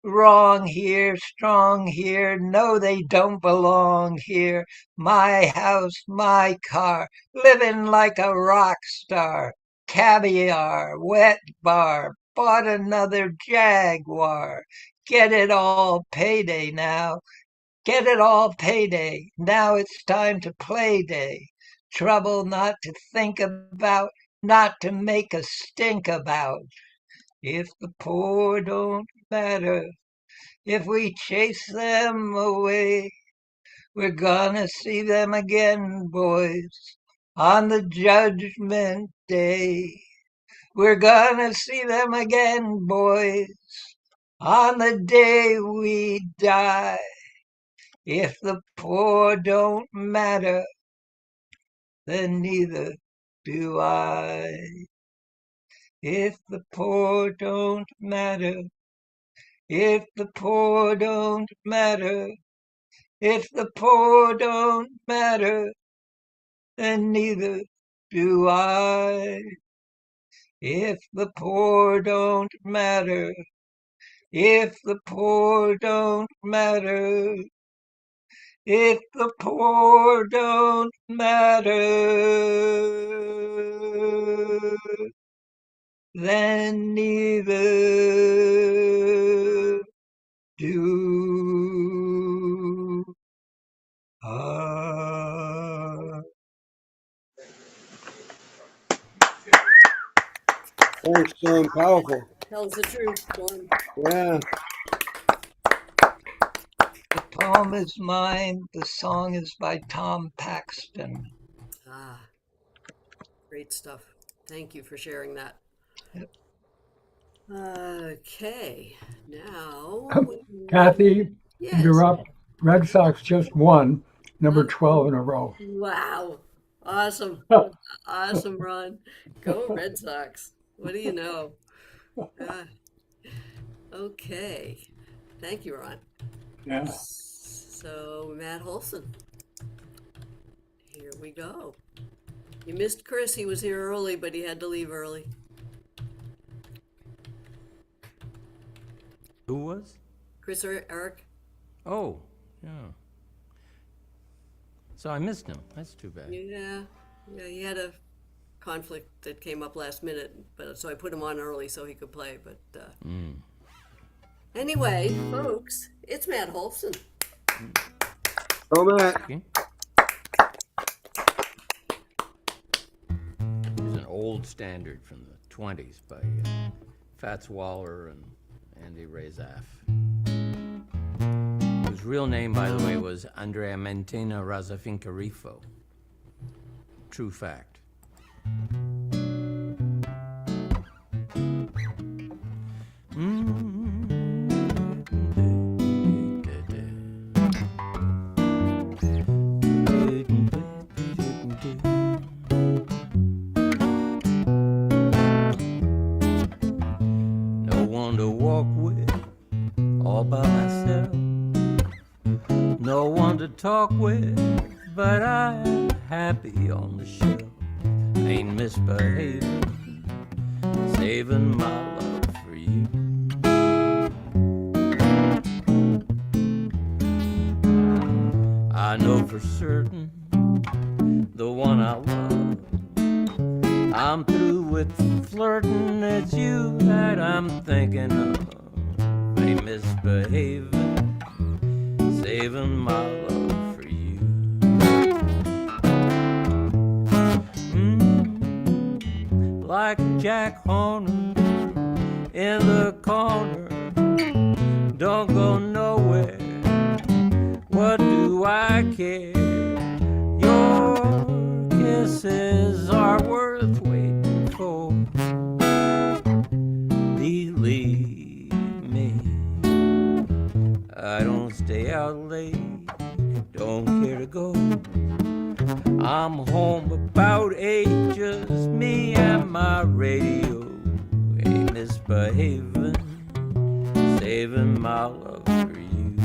Wrong here, strong here, no, they don't belong here. My house, my car, living like a rock star. Caviar, wet bar, bought another Jaguar. Get it all payday now. Get it all payday. Now it's time to play day. Trouble not to think about, not to make a stink about. If the poor don't matter, if we chase them away, we're gonna see them again, boys, on the judgment day. We're gonna see them again, boys, on the day we die. If the poor don't matter, then neither do I. If the poor don't matter, if the poor don't matter, if the poor don't matter, then neither do I. If the poor don't matter, if the poor don't matter, if the poor don't matter, then neither do I. Thanks, Sean. Powerful. Tells the truth, Sean. Yeah. The poem is mine. The song is by Tom Paxton. Ah, great stuff. Thank you for sharing that. Yep. Okay, now. Kathy, Yes. you're up. Red Sox just won, number 12 in a row. Wow. Awesome. Awesome, Ron. Go Red Sox. What do you know? Okay. Thank you, Ron. Yeah. So, Matt Holson. Here we go. You missed Chris. He was here early, but he had to leave early. Who was? Chris or Eric. Oh, yeah. So I missed him. That's too bad. Yeah, yeah, he had a conflict that came up last minute, but so I put him on early so he could play. But anyway, folks, it's Matt Holson. Oh, Matt. Okay. Here's an old standard from the 20s by Fats Waller and Andy Razaf. His real name, by the way, was Andrea Mentina Razzafincarifo. True fact. No one to walk with, all by myself. No one to talk with, but I'm happy on the shelf. Ain't misbehaving, saving my love for you. I know for certain the one I love. I'm through with flirting, it's you that I'm thinking of. Ain't misbehaving, saving my love for you. Like Jack Horner in the corner, don't go nowhere. What do I care? Your kisses are worth waiting for. Believe me, I don't stay out late, don't care to go. I'm home about 8, just me and my radio. Ain't misbehaving, saving my love for you.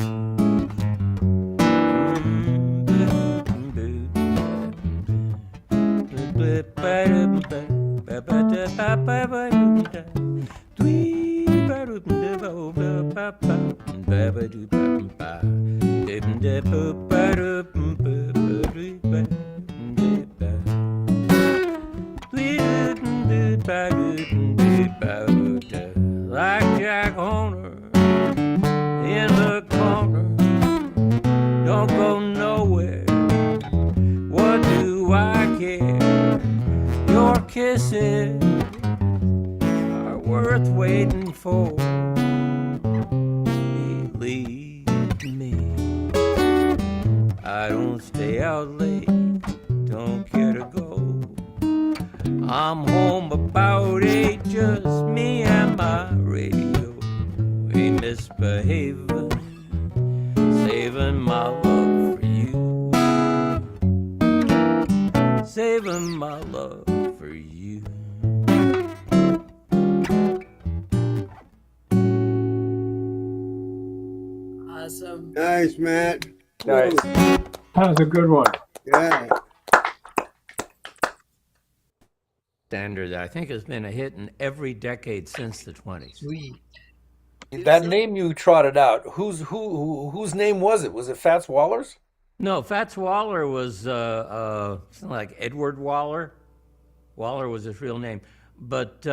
Like Jack Horner in the corner, don't go nowhere. What do I care? Your kisses are worth waiting for. Believe me, I don't stay out late, don't care to go. I'm home about 8, just me and my radio. Ain't misbehaving, saving my love for you. Saving my love for you. Awesome. Nice, Matt. Nice. That was a good one. Yeah. Standard that I think has been a hit in every decade since the 20s. Sweet. That name you trotted out, whose name was it? Was it Fats Waller's? No, Fats Waller was something like Edward Waller. Waller was his real name. But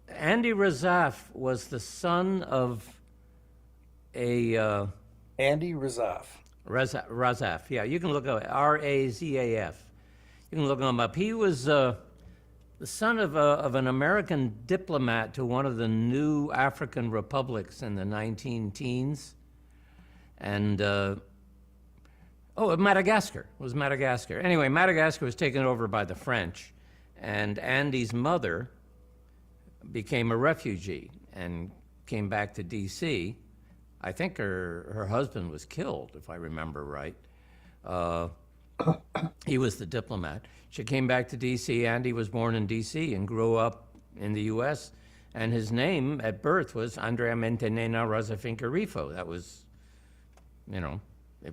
Andy Razaf was the son of a... Andy Razaf. Razaf, yeah. You can look up R-A-Z-A-F. You can look him up. He was the son of an American diplomat to one of the new African republics in the 19 teens. And... Madagascar. It was Madagascar. Anyway, Madagascar was taken over by the French, and Andy's mother became a refugee and came back to D.C. I think her husband was killed, if I remember right. He was the diplomat. She came back to D.C. Andy was born in D.C. and grew up in the U.S., and his name at birth was Andrea Mentenena Razzafincarifo. That was, it was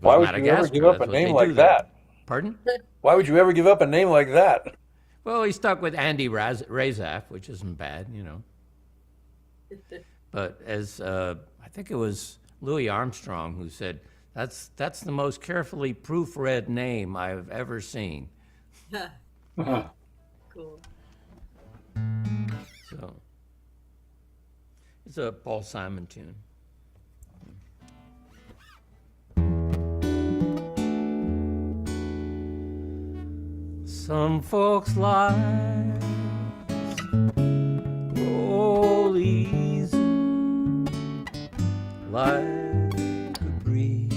Why would Madagascar. you ever give up a That's what name they like do that? there. Pardon? Why would you ever give up a name like that? Well, he stuck with Andy Razaf, which isn't bad, but as I think it was Louis Armstrong who said, that's the most carefully proofread name I've ever seen. Cool. So it's a Paul Simon tune. Some folks' lives roll easy like a breeze,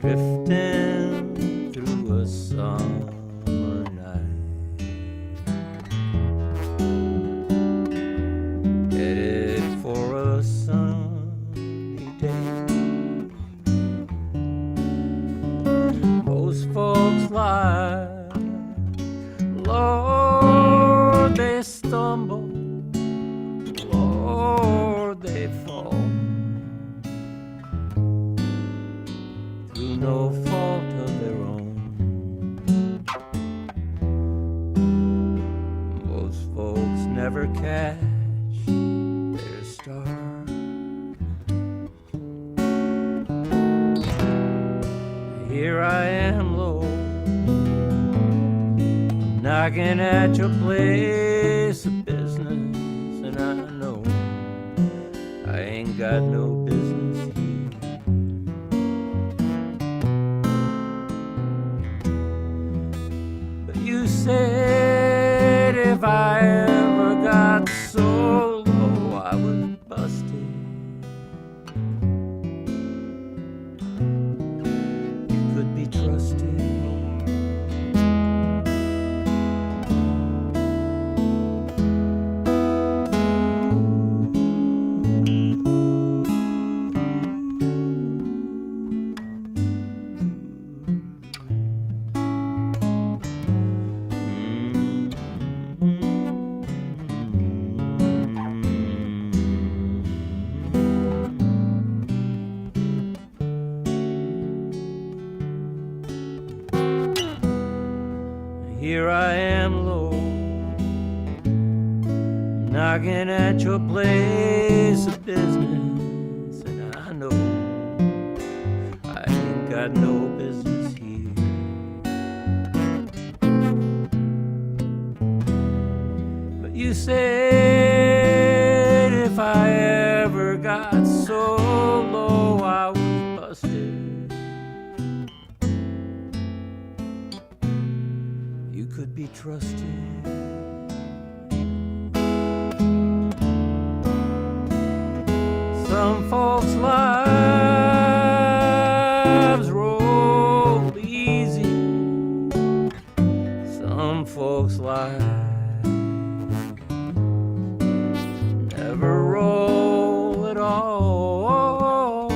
drifting through a summer night, headed for a sunny day. Most folks' lives, Lord, they stumble, Lord, they fall, through no fault of their own. Most folks never catch their star. Here I am, Lord, knocking at your place of business, and I know I ain't got no business here. But you said if I ever got so low I was busted, you could be trusted. Here I am, Lord, knocking at your place of business, and I know I ain't got no business here. But you said if I ever got so low I was busted, you could be trusted. Some folks' lives roll easy, some folks' lives never roll at all.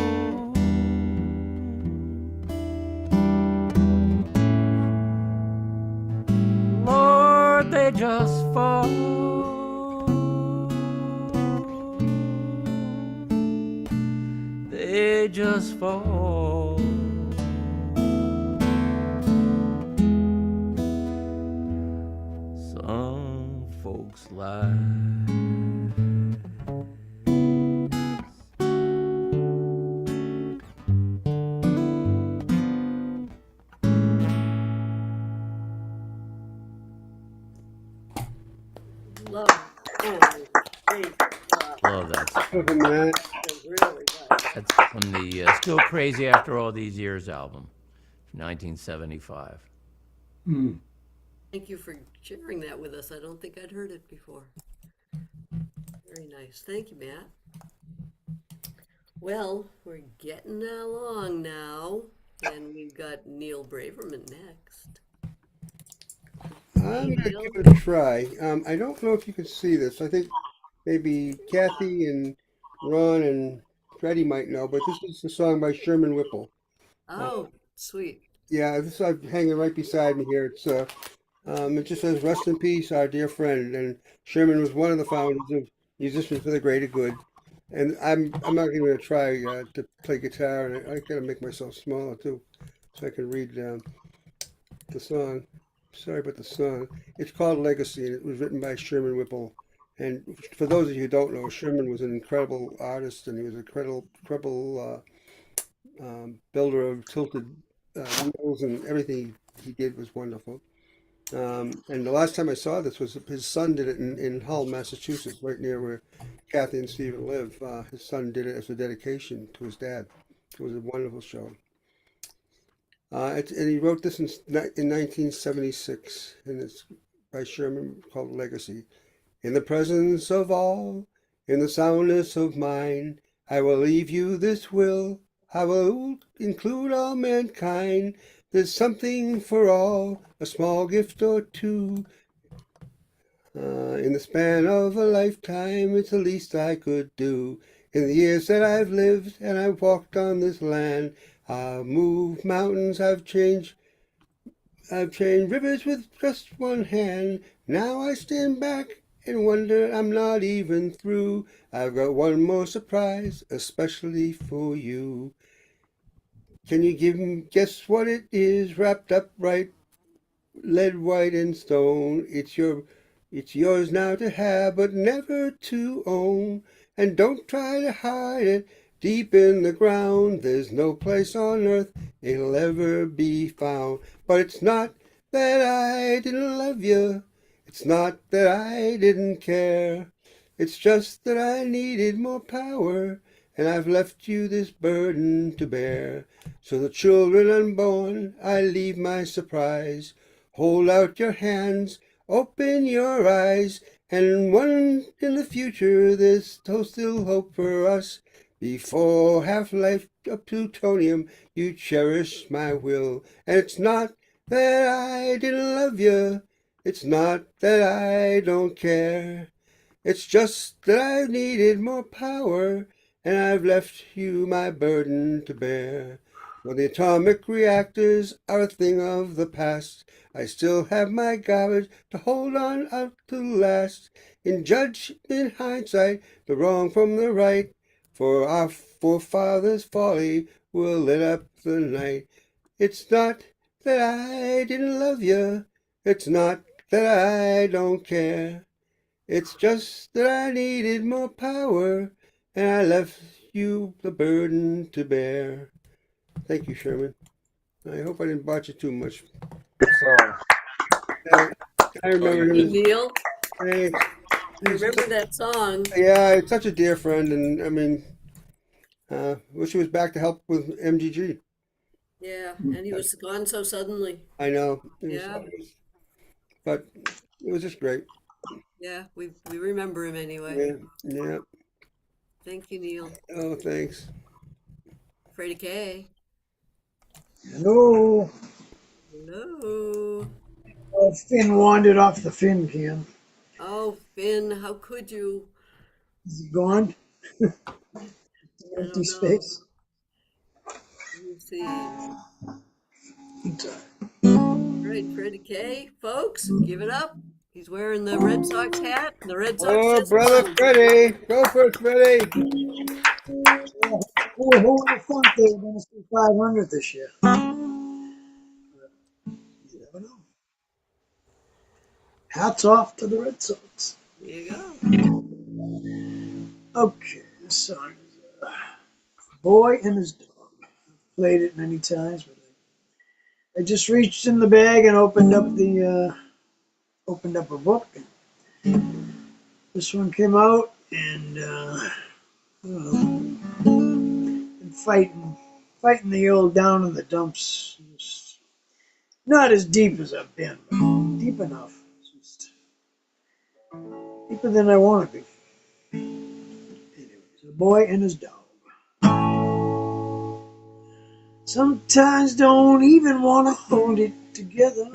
Lord, they just fall. They just fall. Some folks lie. Love it. Great job. Love that. Welcome, Matt. Really good. That's from the Still Crazy After All These Years album, 1975. Hmm. Thank you for sharing that with us. I don't think I'd heard it before. Very nice. Thank you, Matt. Well, we're getting along now, and we've got Neil Braverman next. I'm gonna give it a try. I don't know if you can see this. I think maybe Kathy and Ron and Freddie might know, but this is a song by Sherman Whipple. Oh, sweet. Yeah, this I'm hanging right beside me here. It just says "Rest in peace, our dear friend." And Sherman was one of the founders of Musicians for the Greater Good. And I'm not even gonna try to play guitar, and I gotta make myself smaller too, so I can read the song. Sorry about the song. It's called Legacy, and it was written by Sherman Whipple And for those of you who don't know, Sherman was an incredible artist, and he was an incredible builder of tilted wheels, and everything he did was wonderful. And the last time I saw this was his son did it in Hull, Massachusetts, right near where Kathy and Stephen live. His son did it as a dedication to his dad. It was a wonderful show. And he wrote this in 1976, and it's by Sherman, called Legacy. In the presence of all, in the soundness of mind, I will leave you this will. I will include all mankind. There's something for all, a small gift or two. In the span of a lifetime, it's the least I could do. In the years that I've lived and I've walked on this land, I've moved mountains, I've changed rivers with just one hand. Now I stand back and wonder I'm not even through. I've got one more surprise, especially for you. Can you guess what it is, wrapped up right, lead white and stone? It's yours now to have, but never to own. And don't try to hide it deep in the ground. There's no place on earth it'll ever be found. But it's not that I didn't love you. It's not that I didn't care. It's just that I needed more power, and I've left you this burden to bear. So the children unborn, I leave my surprise. Hold out your hands, open your eyes, and one in the future there's still hope for us. Before half-life of plutonium, you cherish my will. And it's not that I didn't love you, it's not that I don't care. It's just that I've needed more power, and I've left you my burden to bear. When the atomic reactors are a thing of the past, I still have my garbage to hold on out to last. In hindsight, the wrong from the right, for our forefathers' folly will lit up the night. It's not that I didn't love you, it's not that I don't care. It's just that I needed more power, and I left you the burden to bear. Thank you, Sherman. I hope I didn't botch it too much. Good song. I remember Hey, him. Neil, Hey, I remember that song. yeah, it's such a dear friend, and I mean, wish he was back to help with MGG. Yeah, and he was gone so suddenly. I know, Yeah, but it was just great. yeah, we remember him anyway. Yeah, yeah. Thank you, Neil. Oh, thanks. Freddie K. Hello. Hello. Oh, Finn wandered off the Finn can. Oh, Finn, how could you? Is he gone? I Empty don't know. space. Let me see. Right, Freddie K. Folks, give it up. He's wearing the Red Sox hat. The Red Sox Oh, just brother won. Freddie, go for it, Freddie. Who would have thought they were going to see 500 this year? You never know. Hats off to the Red Sox. There you go. Okay, this song is Boy and His Dog. I've played it many times, but I just reached in the bag and opened up a book. This one came out, and I don't know, been fighting the old down in the dumps. Just not as deep as I've been, but deep enough. Just deeper than I want to be. Anyways, a boy and his dog. Sometimes don't even want to hold it together.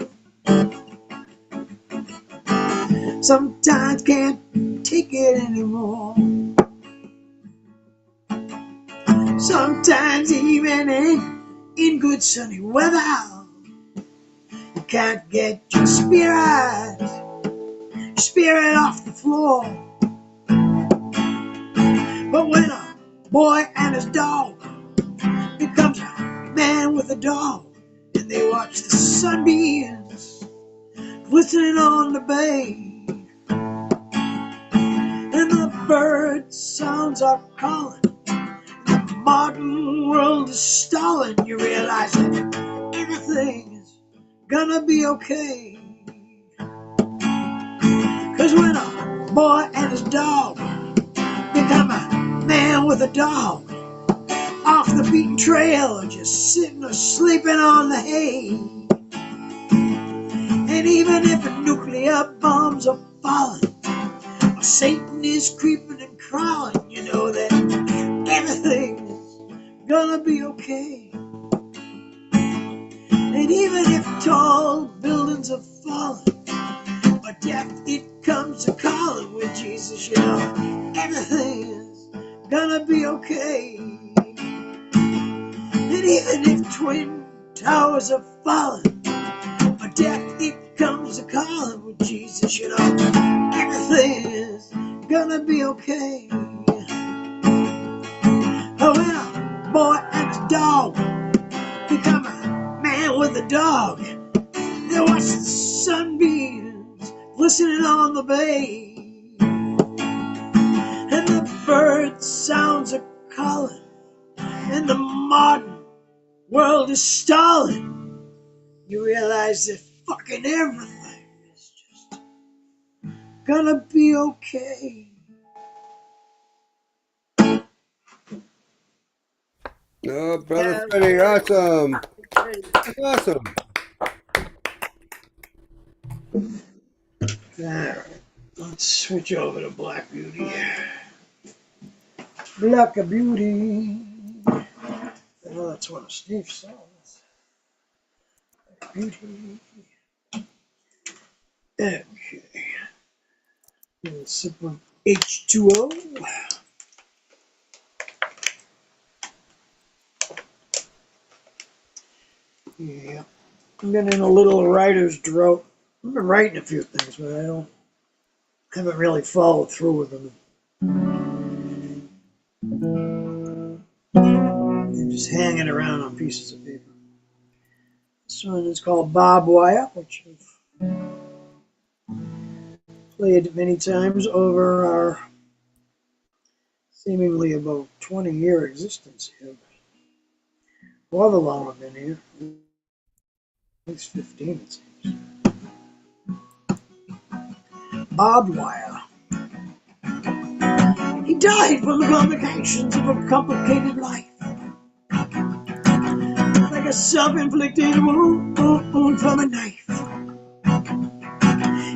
Sometimes can't take it anymore. Sometimes even in good sunny weather, you can't get your spirit off the floor. But when a boy and his dog becomes a man with a dog, and they watch the sunbeams glistening on the bay, bird sounds are calling. The modern world is stalling. You realize that everything is gonna be okay. 'Cause when a boy and his dog become a man with a dog, off the beaten trail, just sitting or sleeping on the hay. And even if the nuclear bombs are falling, or Satan is creeping and crawling, you know that everything is gonna be okay. And even if tall buildings are falling, or death it comes a calling with Jesus, you know, everything is gonna be okay. And even if twin towers are falling, or death it comes a calling with Jesus, you know, everything is gonna be okay. Oh, when a boy and a dog become a man with a dog, they watch the sunbeams glistening on the bay, and the bird sounds are calling, and the modern world is stalling. You realize that fucking everything is just gonna be okay. Oh, Brother Freddie, awesome. Awesome. Alright, let's switch over to Black Beauty. Black Beauty. Oh, that's one of Steve's songs. Black Beauty. Okay. A sip of H2O. Yeah. I'm getting in a little writer's drought. I've been writing a few things, but I haven't really followed through with them. I'm just hanging around on pieces of paper. This one is called Bob Wire, which I've played many times over our seemingly about 20-year existence here. However long I've been here, at least 15 it seems. Barbed wire. He died from the complications of a complicated life. Like a self-inflicted wound from a knife.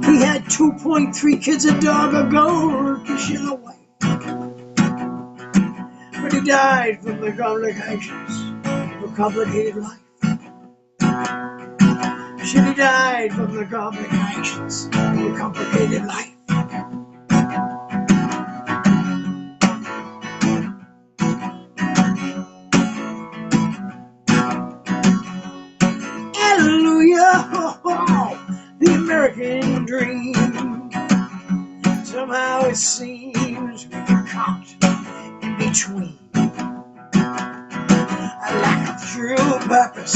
He had 2.3 kids, a dog, a gold fish, and a wife. But he died from the complications of a complicated life. She died from the complications of a complicated life. Hallelujah, the American dream. Somehow it seems we get caught in between a lack of true purpose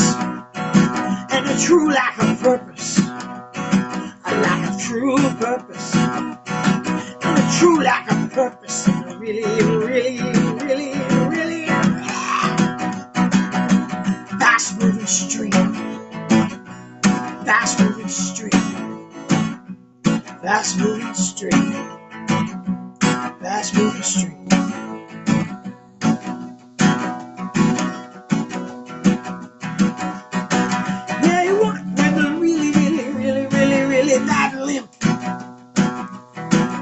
and a true lack of purpose. A lack of true purpose and a true lack of purpose. And a really fast moving stream. Fast moving stream. Fast moving stream. Fast moving stream. Yeah, he walked with a really bad limp.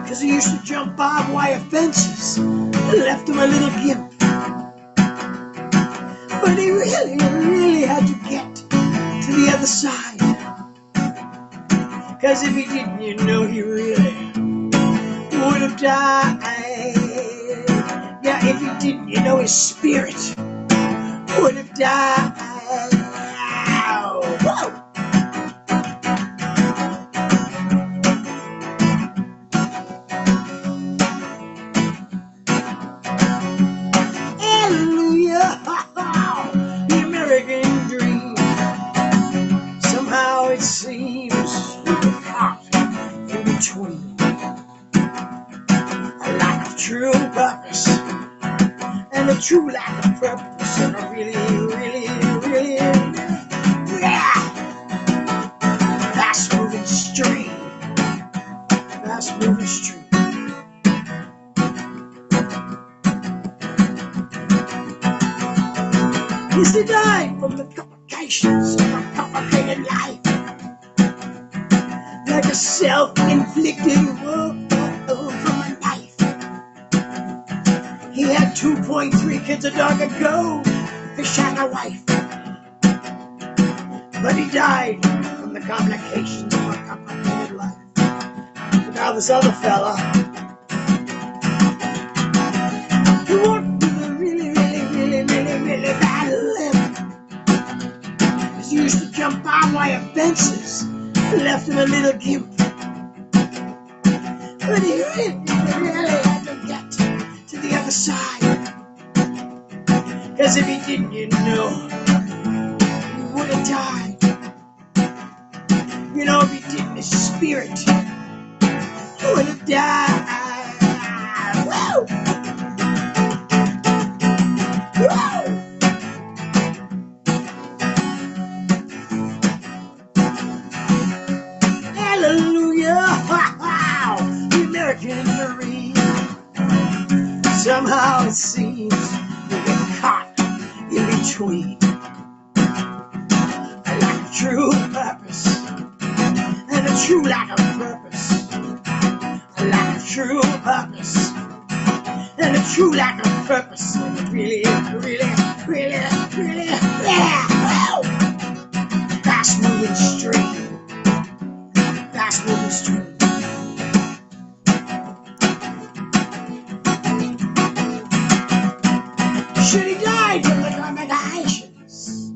'Cause he used to jump barbed wire fences and left him a little gimp. But he really had to get to the other side. 'Cause if he didn't, you know he really would have died. Yeah, if he didn't, you know his spirit would have died. Whoa. Hallelujah, the American dream. Somehow it seems we get caught in between a lack of true purpose and a true lack of purpose, and a really, yeah, fast moving stream, fast moving stream. Yes, he died from the complications of a complicated life, like a self-inflicted wound from a knife. He had 2.3 kids, a dog, a goat, fish, and a wife. But he died from the complications of a complicated life. But now this other fella, he walked with a really bad limp. He used to jump barbed wire fences, left him a little gimp. But he really had to get to the other side. Cause if he didn't, you know, he would have died. You know, if he didn't, his spirit would have died. Woo! Woo! Hallelujah! The American dream. Somehow it seems we get caught in between. A lack of true purpose and a true lack of purpose. A lack of true purpose and a true lack of purpose. And a really, yeah! Wow! Fast moving stream. Fast moving stream. Should he die from the complications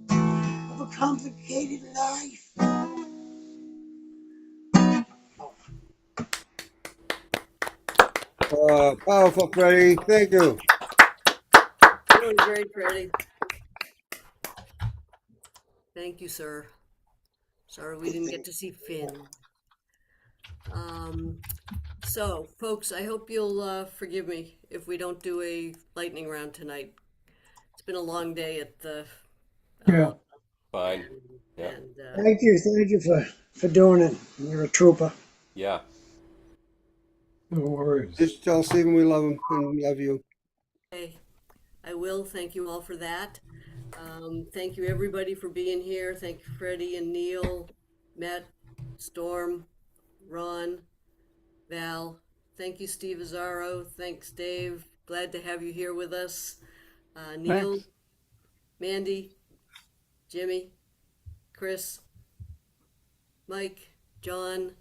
of a complicated life? Powerful, Freddie. Thank you. Doing great, Freddie. Thank you, sir. Sorry we didn't get to see Finn. So, folks, I hope you'll forgive me if we don't do a lightning round tonight. It's been a long day at the. Yeah. Fine. Yeah. And, Thank you for doing it. You're a trooper. Yeah. No worries. Just tell Stephen we love him and we love you. okay, I will. Thank you all for that. Thank you, everybody, for being here. Thank you, Freddie and Neil, Matt, Storm, Ron, Val. Thank you, Steve Azzaro. Thanks, Dave. Glad to have you here with us. Neil, Thanks. Mandy, Jimmy, Chris, Mike, John.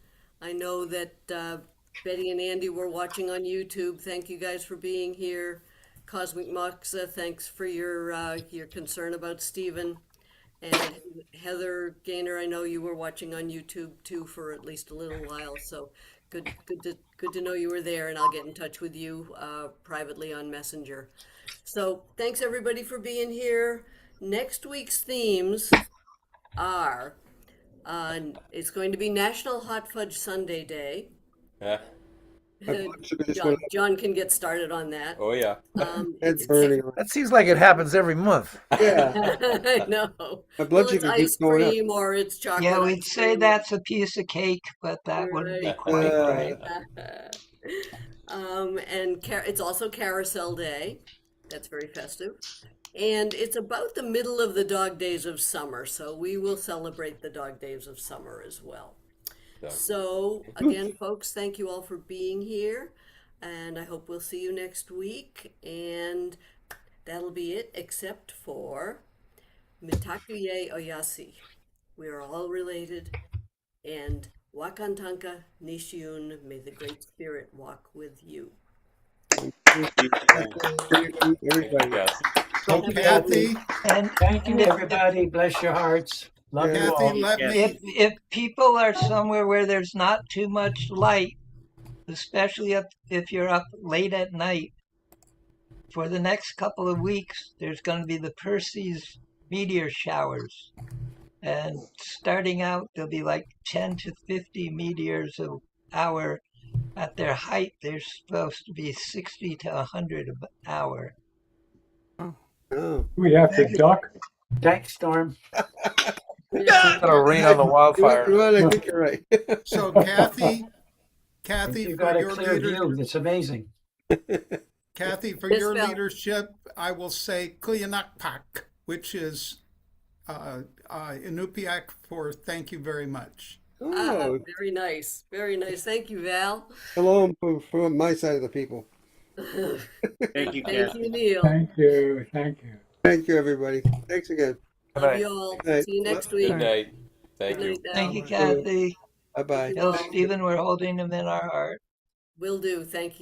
I know that Betty and Andy were watching on YouTube. Thank you guys for being here. Cosmic Moxa, thanks for your concern about Stephen. And Heather Gaynor, I know you were watching on YouTube too for at least a little while. So good to know you were there. And I'll get in touch with you privately on Messenger. So thanks everybody for being here. Next week's themes are it's going to be National Hot Fudge Sundae Day. Yeah. My blood sugar just went up. John can get started on that. Oh yeah. It's burning. That seems like it happens every month. Yeah. I know. My blood Well, it's sugar ice keeps going up. cream or it's chocolate. Yeah, we'd ice say cream. that's a piece of cake, but that You're wouldn't be right. quite right. And it's also Carousel Day. That's very festive. And it's about the middle of the dog days of summer, so we will celebrate the dog days of summer as well. So, again, folks, thank you all for being here, and I hope we'll see you next week. And that'll be it, except for Mitakuye Oyasi. We are all related, and Wakantanka Nishiun, may the Great Spirit walk with you. Everybody. Yes. So Kathy, And Thank you, if, everybody. Bless your hearts. Love you all. Kathy, let me. if people are somewhere where there's not too much light, especially if you're up late at night, for the next couple of weeks, there's going to be the Perseus meteor showers. And starting out, there'll be like 10 to 50 meteors an hour. At their height, they're supposed to be 60 to 100 an hour. Oh. We have to duck. Thanks, Storm. Yeah. Gonna rain on the wildfire. I think you're right. So Kathy, You've for got a your clear leadership, view. That's amazing. Kathy, for Yes, your Val. leadership, I will say Kuyanakpak, which is Inupiaq for thank you very much. Oh, Very nice. Very nice. Thank you, Val. hello from my side of the people. Thank you, Thank Kathy. you, Neil. Thank you. Thank you. Thank you, everybody. Thanks again. Love you all. Good night. See you next week. Good night. Thank Good you. night, Val. Thank you, Kathy. Bye bye. Tell Stephen we're holding him in our heart. Will do. Thank you.